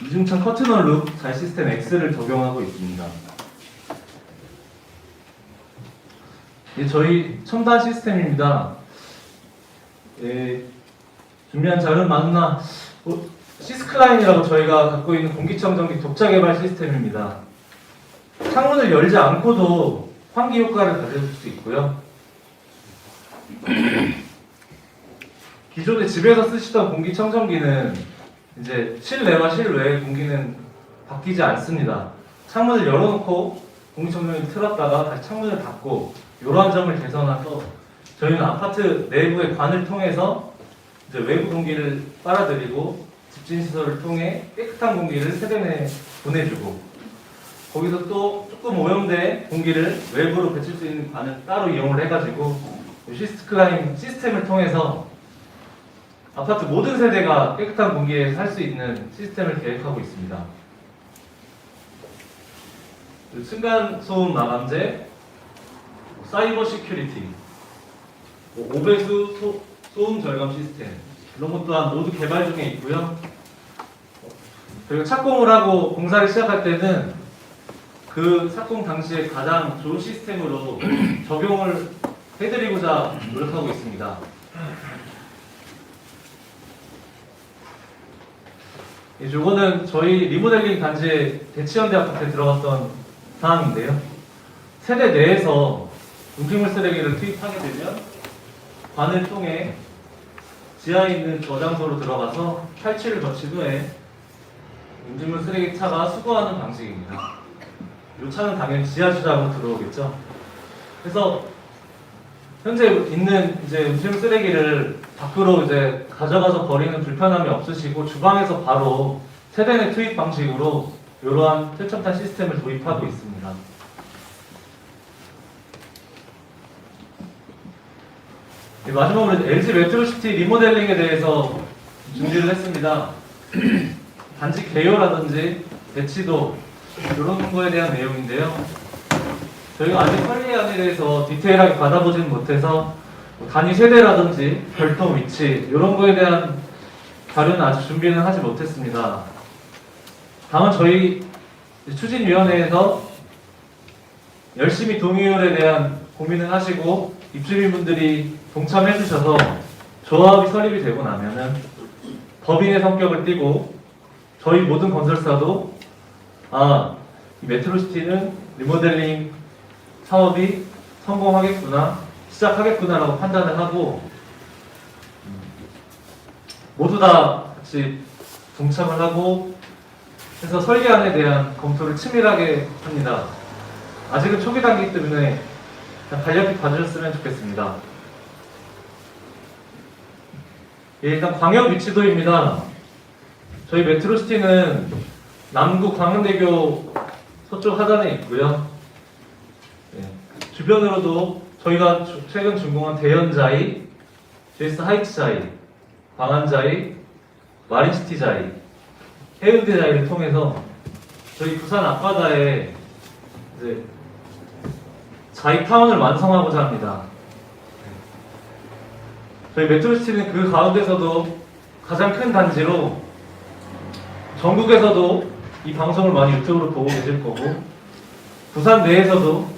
이중창 커튼홀 룩 잘 시스템 X를 적용하고 있습니다. 예, 저희 첨단 시스템입니다. 예, 준비한 자료는 많으나 시스클라인이라고 저희가 갖고 있는 공기청정기 독자 개발 시스템입니다. 창문을 열지 않고도 환기 효과를 가져줄 수 있고요. 기존에 집에서 쓰시던 공기청정기는 이제 실내와 실외의 공기는 바뀌지 않습니다. 창문을 열어놓고 공기청정기를 틀었다가 다시 창문을 닫고 이러한 점을 개선해서 저희는 아파트 내부의 관을 통해서 이제 외부 공기를 빨아들이고 집진시설을 통해 깨끗한 공기를 세대 내에 보내주고 거기서 또 조금 오염된 공기를 외부로 배출 수 있는 관을 따로 이용을 해가지고 시스클라인 시스템을 통해서 아파트 모든 세대가 깨끗한 공기에 살 수 있는 시스템을 계획하고 있습니다. 층간소음 마감재, 사이버 시큐리티, 5배수 소음 절감 시스템 이런 것 또한 모두 개발 중에 있고요. 저희가 착공을 하고 공사를 시작할 때는 그 착공 당시에 가장 좋은 시스템으로 적용을 해드리고자 노력하고 있습니다. 이거는 저희 리모델링 단지의 대치현대 아파트에 들어갔던 사항인데요. 세대 내에서 음식물 쓰레기를 투입하게 되면 관을 통해 지하에 있는 저장소로 들어가서 탈취를 거친 후에 음식물 쓰레기 차가 수거하는 방식입니다. 이 차는 당연히 지하주차장으로 들어오겠죠. 그래서 현재 있는 이제 음식물 쓰레기를 밖으로 이제 가져가서 버리는 불편함이 없으시고 주방에서 바로 세대 내 투입 방식으로 이러한 최첨단 시스템을 도입하고 있습니다. 마지막으로 LG 메트로시티 리모델링에 대해서 준비를 했습니다. 단지 개요라든지 배치도, 이런 거에 대한 내용인데요. 저희가 아직 설계안에 대해서 디테일하게 받아보지는 못해서 뭐 단위 세대라든지 별도 위치 이런 거에 대한 자료는 아직 준비는 하지 못했습니다. 다만 저희 추진위원회에서 열심히 동의율에 대한 고민을 하시고 입주민분들이 동참해 주셔서 조합이 설립이 되고 나면은 법인의 성격을 띠고 저희 모든 건설사도 이 메트로시티는 리모델링 사업이 성공하겠구나, 시작하겠구나라고 판단을 하고 모두 다 같이 동참을 하고 해서 설계안에 대한 검토를 치밀하게 합니다. 아직은 초기 단계이기 때문에 그냥 간략히 봐주셨으면 좋겠습니다. 예, 일단 광역 위치도입니다. 저희 메트로시티는 남구 광운대교 서쪽 하단에 있고요. 예, 주변으로도 저희가 최근 준공한 대연자이, GS 하이츠자이, 광안자이, 마린시티자이, 해운대자이를 통해서 저희 부산 앞바다에 이제 자이타운을 완성하고자 합니다. 저희 메트로시티는 그 가운데서도 가장 큰 단지로 전국에서도 이 방송을 많이 유튜브로 보고 계실 거고 부산 내에서도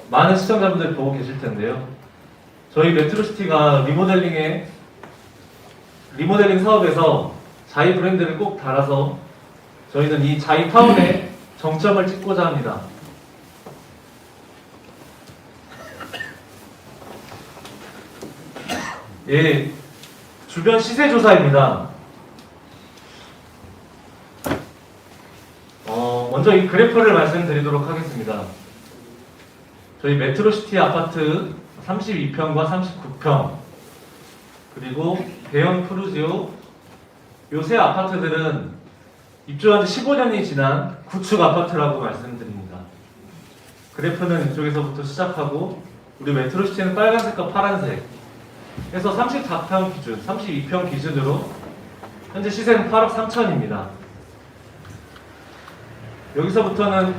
많은 시청자분들이 보고 계실 텐데요. 저희 메트로시티가 리모델링 사업에서 자이 브랜드를 꼭 달아서 저희는 이 자이타운에 정점을 찍고자 합니다. 예, 주변 시세 조사입니다. 먼저 이 그래프를 말씀드리도록 하겠습니다. 저희 메트로시티 아파트 32평과 39평 그리고 대형 푸르지오 요 세 아파트들은 입주한 지 15년이 지난 구축 아파트라고 말씀드립니다. 그래프는 이쪽에서부터 시작하고 우리 메트로시티는 빨간색과 파란색 해서 34평 기준, 32평 기준으로 현재 시세는 8억 3천입니다. 여기서부터는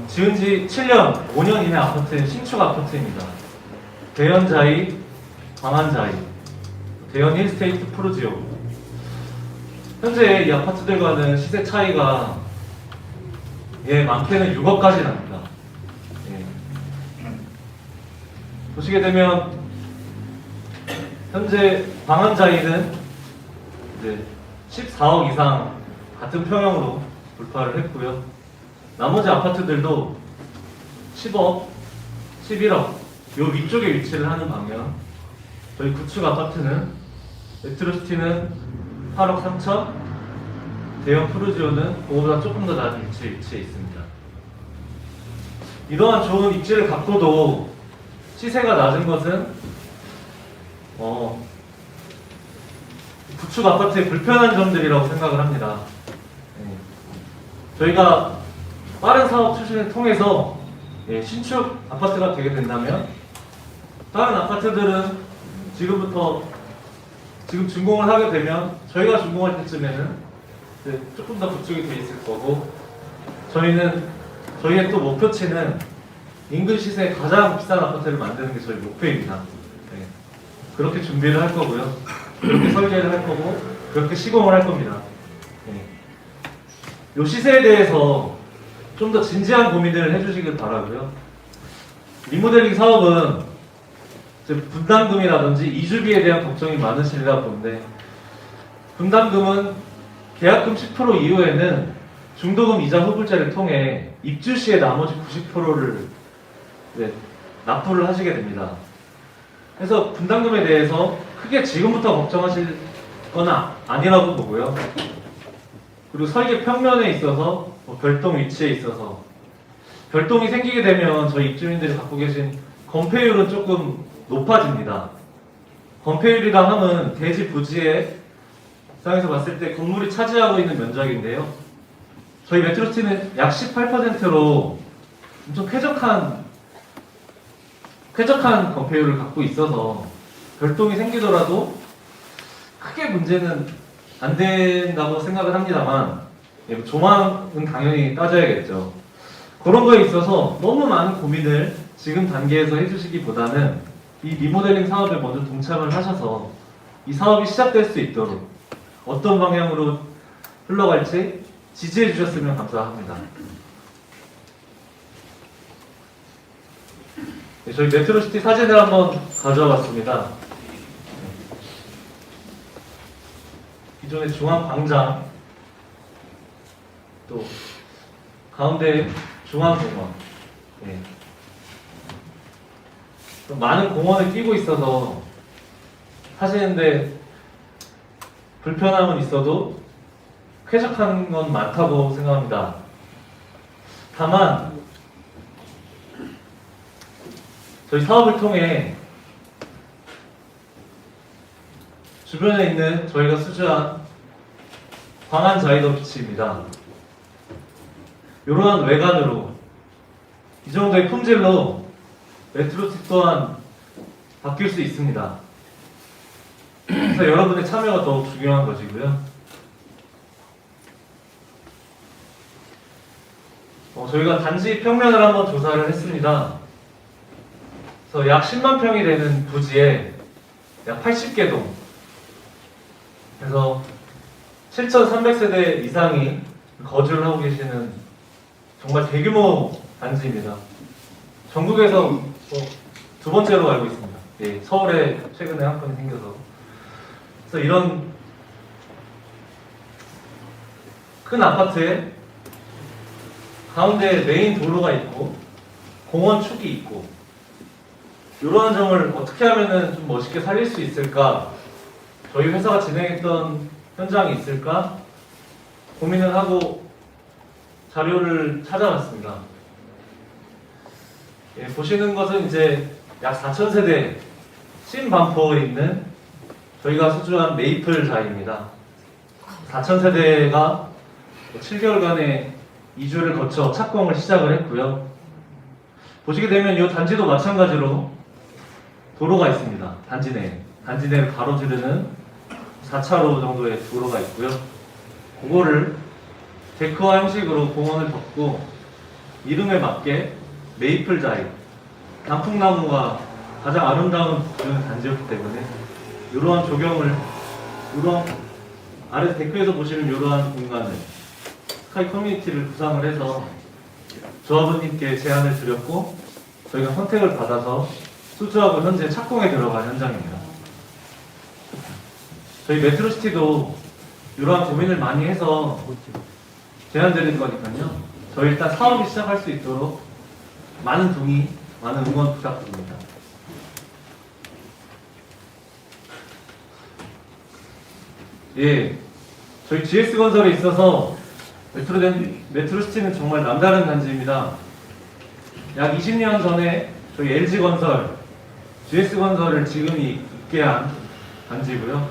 지은 지 7년, 5년 이내 아파트는 신축 아파트입니다. 대연자이, 광안자이, 대연 힐스테이트 푸르지오. 현재 이 아파트들과는 시세 차이가 많게는 6억까지 납니다. 보시게 되면 현재 광안자이는 이제 14억 이상 같은 평형으로 돌파를 했고요. 나머지 아파트들도 10억, 11억 요 위쪽에 위치를 하는 방향. 저희 구축 아파트는 메트로시티는 8억 3천, 대형 푸르지오는 그거보다 조금 더 낮은 위치에 있습니다. 이러한 좋은 입지를 갖고도 시세가 낮은 것은 구축 아파트의 불편한 점들이라고 생각을 합니다. 저희가 빠른 사업 추진을 통해서 신축 아파트가 되게 된다면 다른 아파트들은 지금 준공을 하게 되면 저희가 준공할 때쯤에는 조금 더 구축이 돼 있을 거고 저희의 또 목표치는 인근 시세에 가장 비싼 아파트를 만드는 게 저희 목표입니다. 그렇게 준비를 할 거고요. 그렇게 설계를 할 거고 그렇게 시공을 할 겁니다. 이 시세에 대해서 좀 더 진지한 고민을 해주시길 바라고요. 리모델링 사업은 분담금이라든지 이주비에 대한 걱정이 많으시리라 보는데 분담금은 계약금 10% 이후에는 중도금 이자 후불제를 통해 입주 시에 나머지 90%를 납부를 하시게 됩니다. 그래서 분담금에 대해서 크게 지금부터 걱정하실 건 아니라고 보고요. 그리고 설계 평면에 있어서 별동 위치에 있어서 별동이 생기게 되면 저희 입주민들이 갖고 계신 건폐율은 조금 높아집니다. 건폐율이라 함은 대지 부지의 상에서 봤을 때 건물이 차지하고 있는 면적인데요. 저희 메트로시티는 약 18%로 엄청 쾌적한 건폐율을 갖고 있어서 별동이 생기더라도 크게 문제는 안 된다고 생각을 합니다만 조망은 당연히 따져야겠죠. 그런 거에 있어서 너무 많은 고민을 지금 단계에서 해주시기보다는 이 리모델링 사업에 먼저 동참을 하셔서 이 사업이 시작될 수 있도록 어떤 방향으로 흘러갈지 지지해 주셨으면 감사합니다. 네, 저희 메트로시티 사진을 한번 가져와 봤습니다. 기존의 중앙광장, 또 가운데 중앙공원, 네. 또 많은 공원을 끼고 있어서 하시는데 불편함은 있어도 쾌적한 건 많다고 생각합니다. 다만 저희 사업을 통해 주변에 있는 저희가 수주한 광안 자이더 비치입니다. 이러한 외관으로 이 정도의 품질로 메트로시티 또한 바뀔 수 있습니다. 그래서 여러분의 참여가 더욱 중요한 것이고요. 저희가 단지 평면을 한번 조사를 했습니다. 그래서 약 10만 평이 되는 부지에 약 80개 동, 그래서 7,300세대 이상이 거주를 하고 계시는 정말 대규모 단지입니다. 전국에서 두 번째로 알고 있습니다. 예, 서울에 최근에 한 건이 생겨서. 그래서 이런 큰 아파트에 가운데 메인 도로가 있고 공원 축이 있고 이러한 점을 어떻게 하면 좀 멋있게 살릴 수 있을까, 저희 회사가 진행했던 현장이 있을까 고민을 하고 자료를 찾아봤습니다. 예, 보시는 것은 이제 약 4,000세대 신반포에 있는 저희가 수주한 메이플자입니다. 4,000세대가 7개월간의 이주를 거쳐 착공을 시작을 했고요. 보시게 되면 이 단지도 마찬가지로 도로가 있습니다. 단지 내를 가로지르는 4차로 정도의 도로가 있고요. 그거를 데크화 형식으로 공원을 덮고 이름에 맞게 메이플자이, 단풍나무가 가장 아름다운 단지였기 때문에 이러한 조경을, 이러한 아래 데크에서 보시는 이러한 공간을 스카이 커뮤니티를 구상을 해서 조합원님께 제안을 드렸고 저희가 선택을 받아서 수주하고 현재 착공에 들어간 현장입니다. 저희 메트로시티도 이러한 고민을 많이 해서 제안 드리는 거니까요. 저희 일단 사업이 시작할 수 있도록 많은 동의, 많은 응원 부탁드립니다. 예, 저희 GS건설에 있어서 메트로시티는 정말 남다른 단지입니다. 약 20년 전에 저희 LG건설, GS건설을 지금이 있게 한 단지고요.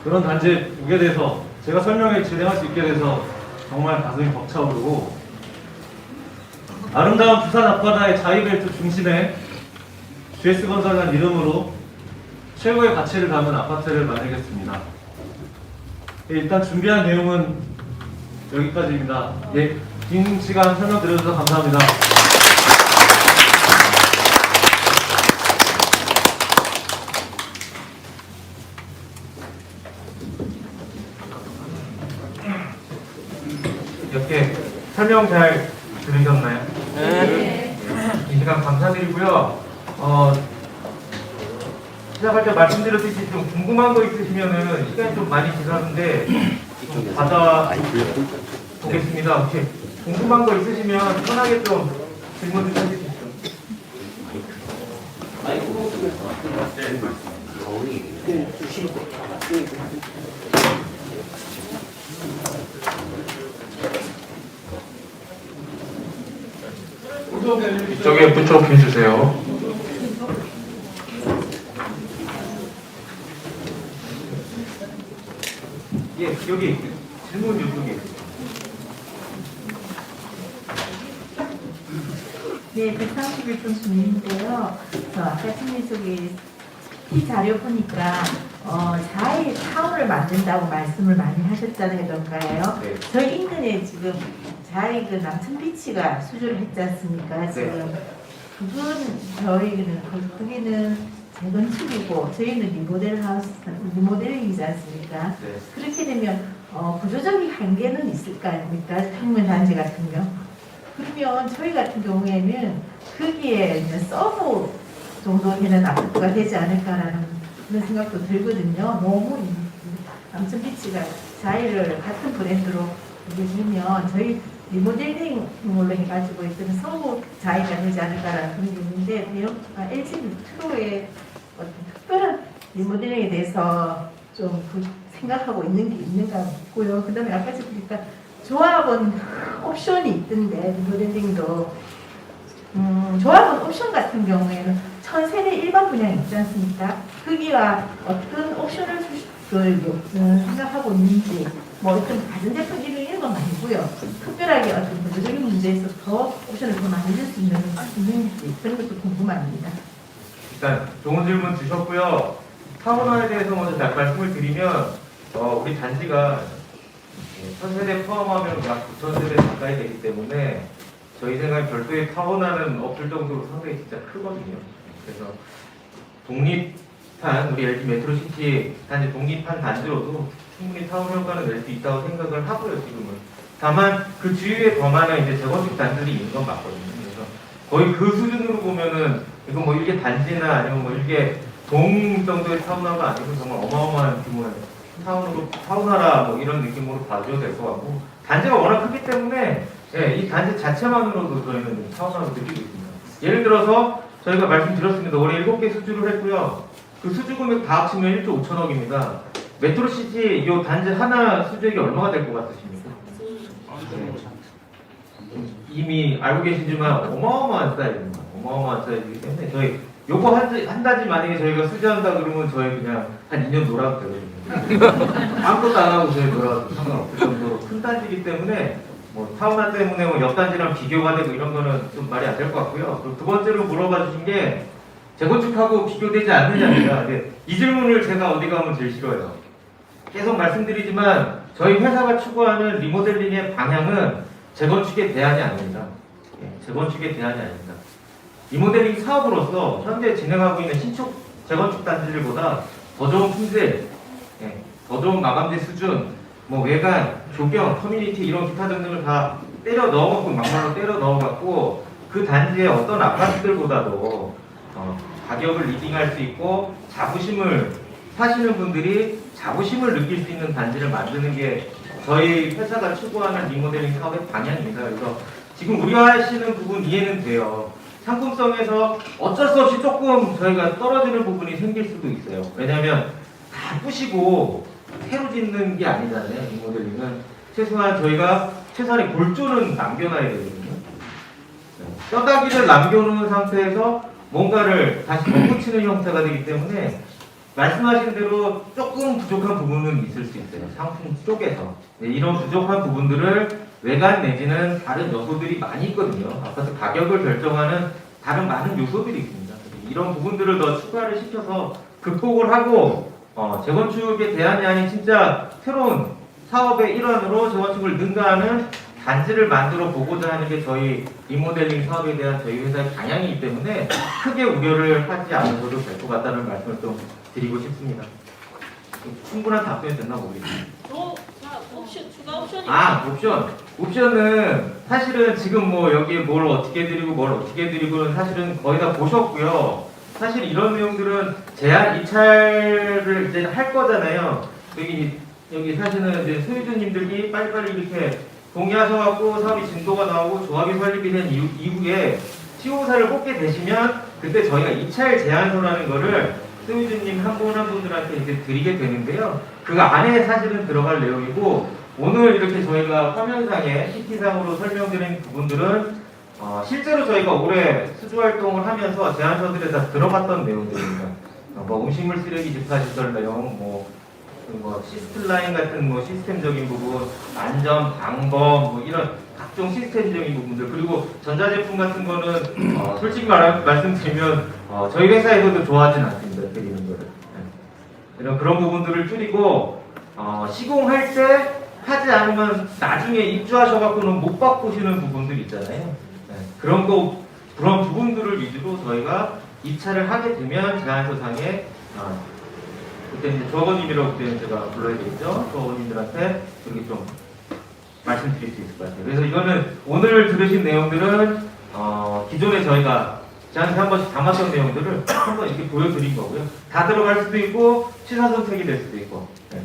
그런 단지에 오게 돼서 제가 설명을 진행할 수 있게 돼서 정말 가슴이 벅차오르고, 아름다운 부산 앞바다의 자이벨트 중심에 GS건설이라는 이름으로 최고의 가치를 담은 아파트를 만들겠습니다. 예, 일단 준비한 내용은 여기까지입니다. 예, 긴 시간 설명 드려주셔서 감사합니다. 이렇게 설명 잘 들으셨나요? 네. 이 시간 감사드리고요. 시작할 때 말씀드렸듯이 좀 궁금한 거 있으시면은 시간이 좀 많이 지났는데 좀 받아보겠습니다. 혹시 궁금한 거 있으시면 편하게 좀 질문 좀 해주십시오. 이쪽에 부촉해 주세요. 예, 여기 질문 이쪽에. 네, 131분 주민인데요. 저 아까 친일 속에 이 자료 보니까 자해 타운을 만든다고 말씀을 많이 하셨잖아요, 그런가요? 네. 저희 인근에 지금 자해 그 남천비치가 수주를 했지 않습니까? 지금 그분 저희는 거기는 재건축이고 저희는 리모델링이지 않습니까? 네. 그렇게 되면 구조적인 한계는 있을 거 아닙니까? 평면 단지 같은 경우. 그러면 저희 같은 경우에는 거기에 이제 서브 정도 되는 아파트가 되지 않을까라는 그런 생각도 들거든요. 너무 남천비치가 자해를 같은 브랜드로 이루면 저희 리모델링으로 해가지고 있던 서브 자해가 되지 않을까라는 그런 게 있는데 LG 메트로의 어떤 특별한 리모델링에 대해서 좀 생각하고 있는 게 있는가 싶고요. 그 다음에 아까 보니까 조합원 옵션이 있던데 리모델링도 조합원 옵션 같은 경우에는 1000세대 일반 분양이 있지 않습니까? 거기와 어떤 옵션을 생각하고 있는지 뭐 어떤 가전제품 이런 건 아니고요. 특별하게 어떤 구조적인 문제에서 더 옵션을 더 만들 수 있는지 그런 것도 궁금합니다. 일단 좋은 질문 주셨고요. 타운화에 대해서 먼저 약 말씀을 드리면 우리 단지가 1000세대 포함하면 약 9,000세대 가까이 되기 때문에 저희 생각에 별도의 타운화는 없을 정도로 상당히 진짜 크거든요. 그래서 독립한 우리 LG 메트로시티 단지 독립한 단지로도 충분히 타운 효과는 낼 수 있다고 생각을 하고요, 지금은. 다만 그 주위에 더 많은 이제 재건축 단지들이 있는 건 맞거든요. 그래서 거의 그 수준으로 보면은 이거 뭐 일개 단지나 아니면 뭐 일개 동 정도의 타운화가 아니고 정말 어마어마한 규모의 타운화라 뭐 이런 느낌으로 봐줘야 될 것 같고, 단지가 워낙 크기 때문에 이 단지 자체만으로도 저희는 타운화로 느끼고 있습니다. 예를 들어서 저희가 말씀드렸습니다. 올해 7개 수주를 했고요. 그 수주 금액 다 합치면 1조 5천억입니다. 메트로시티 이 단지 하나 수주액이 얼마가 될 것 같으십니까? 이미 알고 계시지만 어마어마한 사이즈입니다. 어마어마한 사이즈이기 때문에 저희 요거 한 단지 만약에 저희가 수주한다 그러면 저희 그냥 한 2년 놀아도 되거든요. 아무것도 안 하고 저희 놀아도 상관없을 정도로 큰 단지이기 때문에 뭐 타운화 때문에 뭐 옆 단지랑 비교가 되고 이런 거는 좀 말이 안 될 것 같고요. 그리고 두 번째로 물어봐 주신 게 재건축하고 비교되지 않느냐입니다. 이 질문을 제가 어디 가면 제일 싫어요. 계속 말씀드리지만 저희 회사가 추구하는 리모델링의 방향은 재건축의 대안이 아닙니다. 재건축의 대안이 아닙니다. 리모델링 사업으로서 현재 진행하고 있는 신축 재건축 단지들보다 더 좋은 품질, 더 좋은 마감재 수준, 뭐 외관, 조경, 커뮤니티 이런 기타 등등을 다 때려 넣어갖고 막말로 때려 넣어갖고 그 단지의 어떤 아파트들보다도 가격을 리딩할 수 있고 자부심을 사시는 분들이 자부심을 느낄 수 있는 단지를 만드는 게 저희 회사가 추구하는 리모델링 사업의 방향입니다. 그래서 지금 우려하시는 부분 이해는 돼요. 상품성에서 어쩔 수 없이 조금 저희가 떨어지는 부분이 생길 수도 있어요. 왜냐하면 다 부시고 새로 짓는 게 아니잖아요. 리모델링은 최소한 저희가 최소한의 골조는 남겨놔야 되거든요. 뼈다귀를 남겨놓은 상태에서 뭔가를 다시 덧붙이는 형태가 되기 때문에 말씀하신 대로 조금 부족한 부분은 있을 수 있어요. 상품 쪽에서. 이런 부족한 부분들을 외관 내지는 다른 요소들이 많이 있거든요. 아파트 가격을 결정하는 다른 많은 요소들이 있습니다. 이런 부분들을 더 추가를 시켜서 극복을 하고 재건축의 대안이 아닌 진짜 새로운 사업의 일환으로 재건축을 능가하는 단지를 만들어 보고자 하는 게 저희 리모델링 사업에 대한 저희 회사의 방향이기 때문에 크게 우려를 하지 않으셔도 될 것 같다는 말씀을 좀 드리고 싶습니다. 충분한 답변이 됐나 모르겠습니다. 추가 옵션이 옵션은 사실은 지금 뭐 여기에 뭘 어떻게 드리고 뭘 어떻게 드리고는 사실은 거의 다 보셨고요. 사실 이런 내용들은 제한 입찰을 이제 할 거잖아요. 여기 사실은 이제 소유주님들이 빨리빨리 이렇게 동의하셔갖고 사업이 진도가 나오고 조합이 설립이 된 이후에 시공사를 뽑게 되시면 그때 저희가 입찰 제안서라는 거를 소유주님 한 분 한 분들한테 이제 드리게 되는데요. 그 안에 사실은 들어갈 내용이고 오늘 이렇게 저희가 화면상에 PP상으로 설명드린 부분들은 실제로 저희가 올해 수주 활동을 하면서 제안서들에 다 들어갔던 내용들입니다. 뭐 음식물 쓰레기 집화 시설 내용, 뭐 시스템라인 같은 뭐 시스템적인 부분, 안전, 방법, 뭐 이런 각종 시스템적인 부분들, 그리고 전자제품 같은 거는 솔직히 말씀드리면 저희 회사에서도 좋아하진 않습니다. 드리는 거를. 이런 그런 부분들을 줄이고 시공할 때 하지 않으면 나중에 입주하셔갖고는 못 바꾸시는 부분들 있잖아요. 네, 그런 부분들을 위주로 저희가 입찰을 하게 되면 제안서상에 그때 이제 조합원님이라고 그때 제가 불러야 되겠죠. 조합원님들한테 그렇게 좀 말씀드릴 수 있을 것 같아요. 그래서 이거는 오늘 들으신 내용들은 기존에 저희가 제안서 한 번씩 담았던 내용들을 한번 이렇게 보여드린 거고요. 다 들어갈 수도 있고 취사 선택이 될 수도 있고. 네.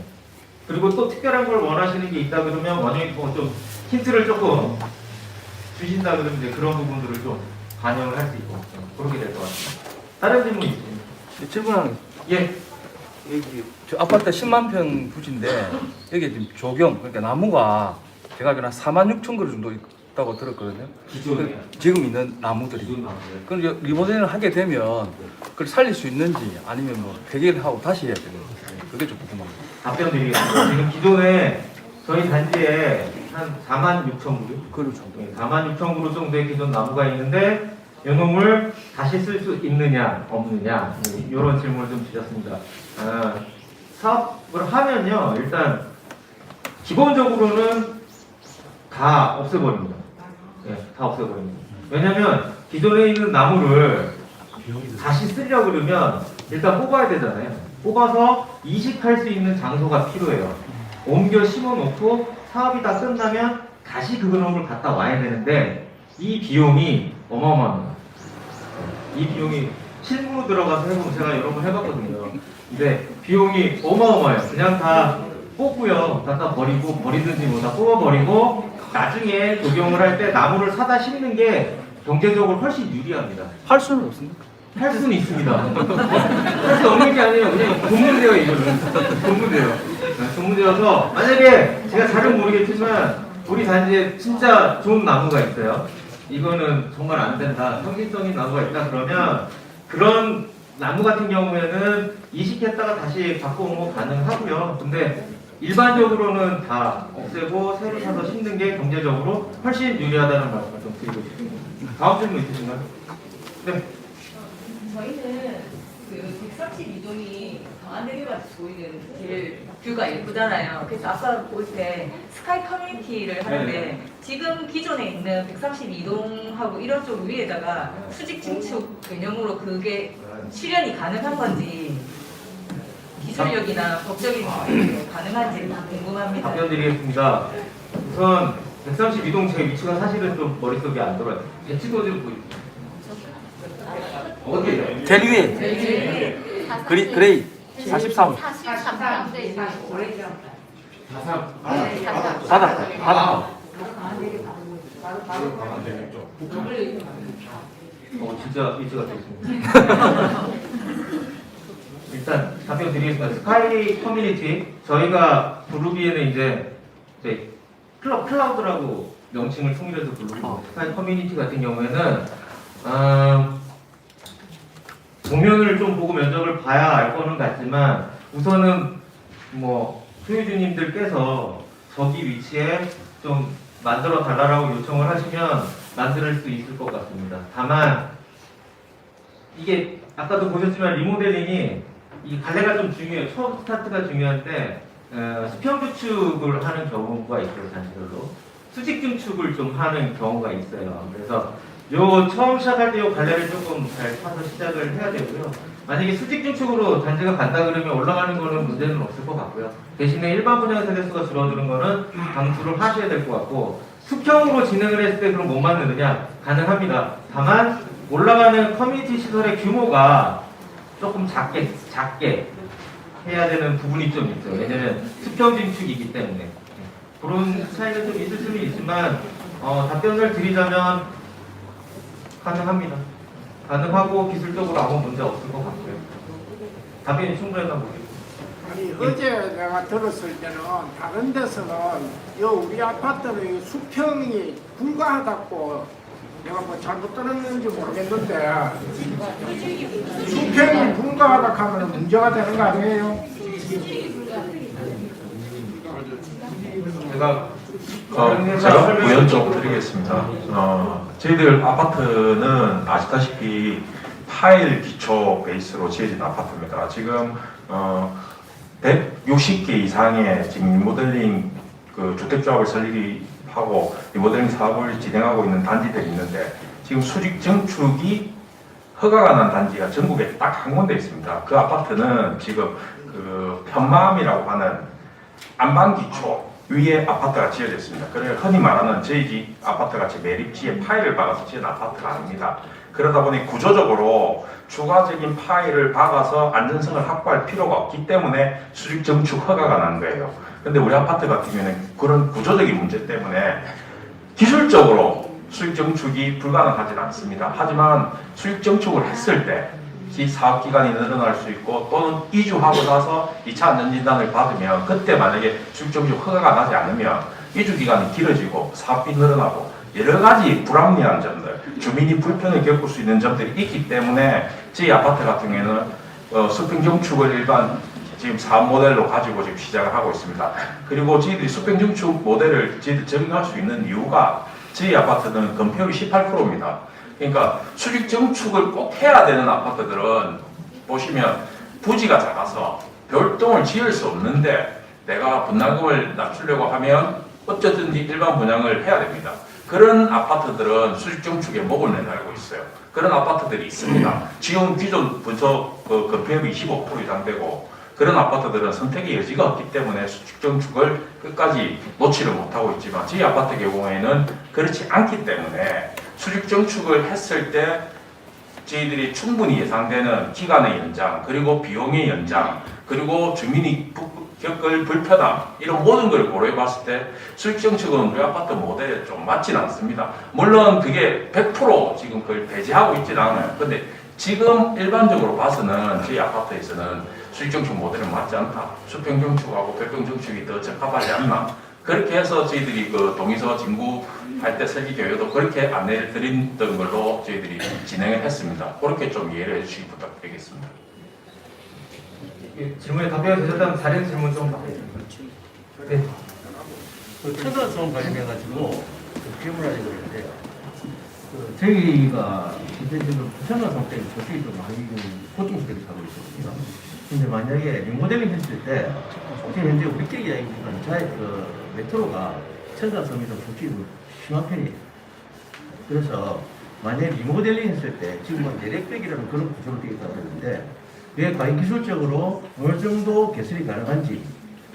그리고 또 특별한 걸 원하시는 게 있다 그러면 원장님 좀 힌트를 조금 주신다 그러면 이제 그런 부분들을 좀 반영을 할 수 있고 그렇게 될 것 같습니다. 다른 질문 있습니까? 질문하는 예. 여기 저 아파트 10만 평 부지인데 여기 지금 조경 그러니까 나무가 제가 알기로는 46,000그루 정도 있다고 들었거든요. 기존에 지금 있는 나무들이. 기존 나무들. 그럼 리모델링을 하게 되면 그걸 살릴 수 있는지 아니면 뭐 폐기를 하고 다시 해야 되는지 그게 좀 궁금합니다. 답변 드리겠습니다. 지금 기존에 저희 단지에 한 46,000그루? 그렇죠. 46,000그루 정도의 기존 나무가 있는데 요놈을 다시 쓸 수 있느냐 없느냐 이런 질문을 좀 주셨습니다. 사업을 하면요 일단 기본적으로는 다 없애버립니다. 예, 다 없애버립니다. 왜냐하면 기존에 있는 나무를 다시 쓰려고 그러면 일단 뽑아야 되잖아요. 뽑아서 이식할 수 있는 장소가 필요해요. 옮겨 심어놓고 사업이 다 끝나면 다시 그 놈을 갖다 와야 되는데 이 비용이 어마어마합니다. 이 비용이 실무로 들어가서 해보면 제가 여러 번 해봤거든요. 근데 비용이 어마어마해요. 그냥 다 뽑고요. 갖다 버리고 버리든지 뭐 다 뽑아버리고 나중에 적용을 할 때 나무를 사다 심는 게 경제적으로 훨씬 유리합니다. 할 수는 없습니까? 할 수는 있습니다. 할 수 없는 게 아니에요. 그냥 돈 문제예요, 이거는. 돈 문제예요. 돈 문제여서 만약에 제가 잘은 모르겠지만 우리 단지에 진짜 좋은 나무가 있어요. 이거는 정말 안 된다. 성질적인 나무가 있다 그러면 그런 나무 같은 경우에는 이식했다가 다시 바꿔오는 거 가능하고요. 근데 일반적으로는 다 없애고 새로 사서 심는 게 경제적으로 훨씬 유리하다는 말씀을 좀 드리고 싶습니다. 다음 질문 있으신가요? 네. 저희는 그 132동이 강한대교같이 보이는 길 뷰가 예쁘잖아요. 그래서 아까 볼 때 스카이 커뮤니티를 하는데 지금 기존에 있는 132동하고 이런 쪽 위에다가 수직 증축 개념으로 그게 실현이 가능한 건지 기술력이나 법적인 부분이 가능한지 궁금합니다. 답변 드리겠습니다. 우선 132동 제 위치가 사실은 좀 머릿속에 안 들어요. 배치도 좀 보여주세요. 어디에요? 제일 위에 그레이 43 바닥 진짜 위치가 좋습니다. 일단 답변 드리겠습니다. 스카이 커뮤니티 저희가 부르기에는 이제 클라우드라고 명칭을 통일해서 부르고 스카이 커뮤니티 같은 경우에는 도면을 좀 보고 면적을 봐야 알 거는 같지만 우선은 뭐 소유주님들께서 저기 위치에 좀 만들어 달라고 요청을 하시면 만들 수 있을 것 같습니다. 다만 이게 아까도 보셨지만 리모델링이 이 갈래가 좀 중요해요. 처음 스타트가 중요한데 수평 구축을 하는 경우가 있어요. 단지별로 수직 증축을 좀 하는 경우가 있어요. 그래서 요 처음 시작할 때 요 갈래를 조금 잘 파서 시작을 해야 되고요. 만약에 수직 증축으로 단지가 간다 그러면 올라가는 거는 문제는 없을 것 같고요. 대신에 일반 분양 세대수가 줄어드는 거는 강조를 하셔야 될 것 같고 수평으로 진행을 했을 때 그럼 못 만드느냐? 가능합니다. 다만 올라가는 커뮤니티 시설의 규모가 조금 작게 해야 되는 부분이 좀 있죠. 왜냐면 수평 증축이기 때문에 그런 차이는 좀 있을 수는 있지만 답변을 드리자면 가능합니다. 가능하고 기술적으로 아무 문제 없을 것 같고요. 답변이 충분했나 모르겠습니다. 아니 어제 내가 들었을 때는 다른 데서는 요 우리 아파트의 수평이 불가하다고 내가 뭐 잘못 들었는지 모르겠는데 수평이 불가하다 하면 문제가 되는 거 아니에요? 제가 부연 좀 드리겠습니다. 저희들 아파트는 아시다시피 타일 기초 베이스로 지어진 아파트입니다. 지금 160개 이상의 지금 리모델링 그 주택조합을 설립하고 리모델링 사업을 진행하고 있는 단지들이 있는데 지금 수직 증축이 허가가 난 단지가 전국에 딱 한 군데 있습니다. 그 아파트는 지금 그 편마음이라고 하는 안방기초 위에 아파트가 지어졌습니다. 그래서 흔히 말하는 저희 집 아파트 같이 매립지에 파일을 박아서 지은 아파트가 아닙니다. 그러다 보니 구조적으로 추가적인 파일을 박아서 안전성을 확보할 필요가 없기 때문에 수직 증축 허가가 난 거예요. 근데 우리 아파트 같은 경우에는 그런 구조적인 문제 때문에 기술적으로 수익 증축이 불가능하진 않습니다. 하지만 수익 증축을 했을 때 이 사업 기간이 늘어날 수 있고 또는 이주하고 나서 2차 안전진단을 받으면 그때 만약에 수익 증축 허가가 나지 않으면 이주 기간이 길어지고 사업비 늘어나고 여러 가지 불합리한 점들, 주민이 불편을 겪을 수 있는 점들이 있기 때문에 저희 아파트 같은 경우에는 수평 증축을 일반 지금 사업 모델로 가지고 지금 시작을 하고 있습니다. 그리고 저희들이 수평 증축 모델을 저희들 적용할 수 있는 이유가 저희 아파트는 건폐율이 18%입니다. 그러니까 수직 증축을 꼭 해야 되는 아파트들은 보시면 부지가 작아서 별동을 지을 수 없는데 내가 분담금을 낮추려고 하면 어쨌든지 일반 분양을 해야 됩니다. 그런 아파트들은 수직 증축에 목을 내달고 있어요. 그런 아파트들이 있습니다. 지금 기존 부서 건폐율이 25% 이상 되고 그런 아파트들은 선택의 여지가 없기 때문에 수직 증축을 끝까지 놓지를 못하고 있지만 저희 아파트 경우에는 그렇지 않기 때문에 수직 증축을 했을 때 저희들이 충분히 예상되는 기간의 연장 그리고 비용의 연장 그리고 주민이 겪을 불편함 이런 모든 걸 고려해 봤을 때 수직 증축은 우리 아파트 모델에 좀 맞지는 않습니다. 물론 그게 100% 지금 그걸 배제하고 있지는 않아요. 근데 지금 일반적으로 봐서는 저희 아파트에서는 수직 증축 모델은 맞지 않다. 수평 증축하고 별평 증축이 더 적합하지 않나. 그렇게 해서 저희들이 그 동의서 진구할 때 설계 교육도 그렇게 안내를 드렸던 걸로 저희들이 진행을 했습니다. 그렇게 좀 이해를 해주시기 부탁드리겠습니다. 질문에 답변이 되셨다면 다른 질문 좀 받겠습니다. 네. 그 초등학생 관련해가지고 질문하려고 그랬는데요. 저희가 실제적으로 부산가성 때문에 저쪽이 좀 많이 고통스럽게 하고 있거든요. 근데 만약에 리모델링 했을 때 지금 현재 우리끼리 이야기하는 메트로가 천사섬이 좀 조직이 심한 편이에요. 그래서 만약에 리모델링 했을 때 지금은 내력백이라는 그런 구조로 되어 있다고 하는데 이게 과연 기술적으로 어느 정도 개선이 가능한지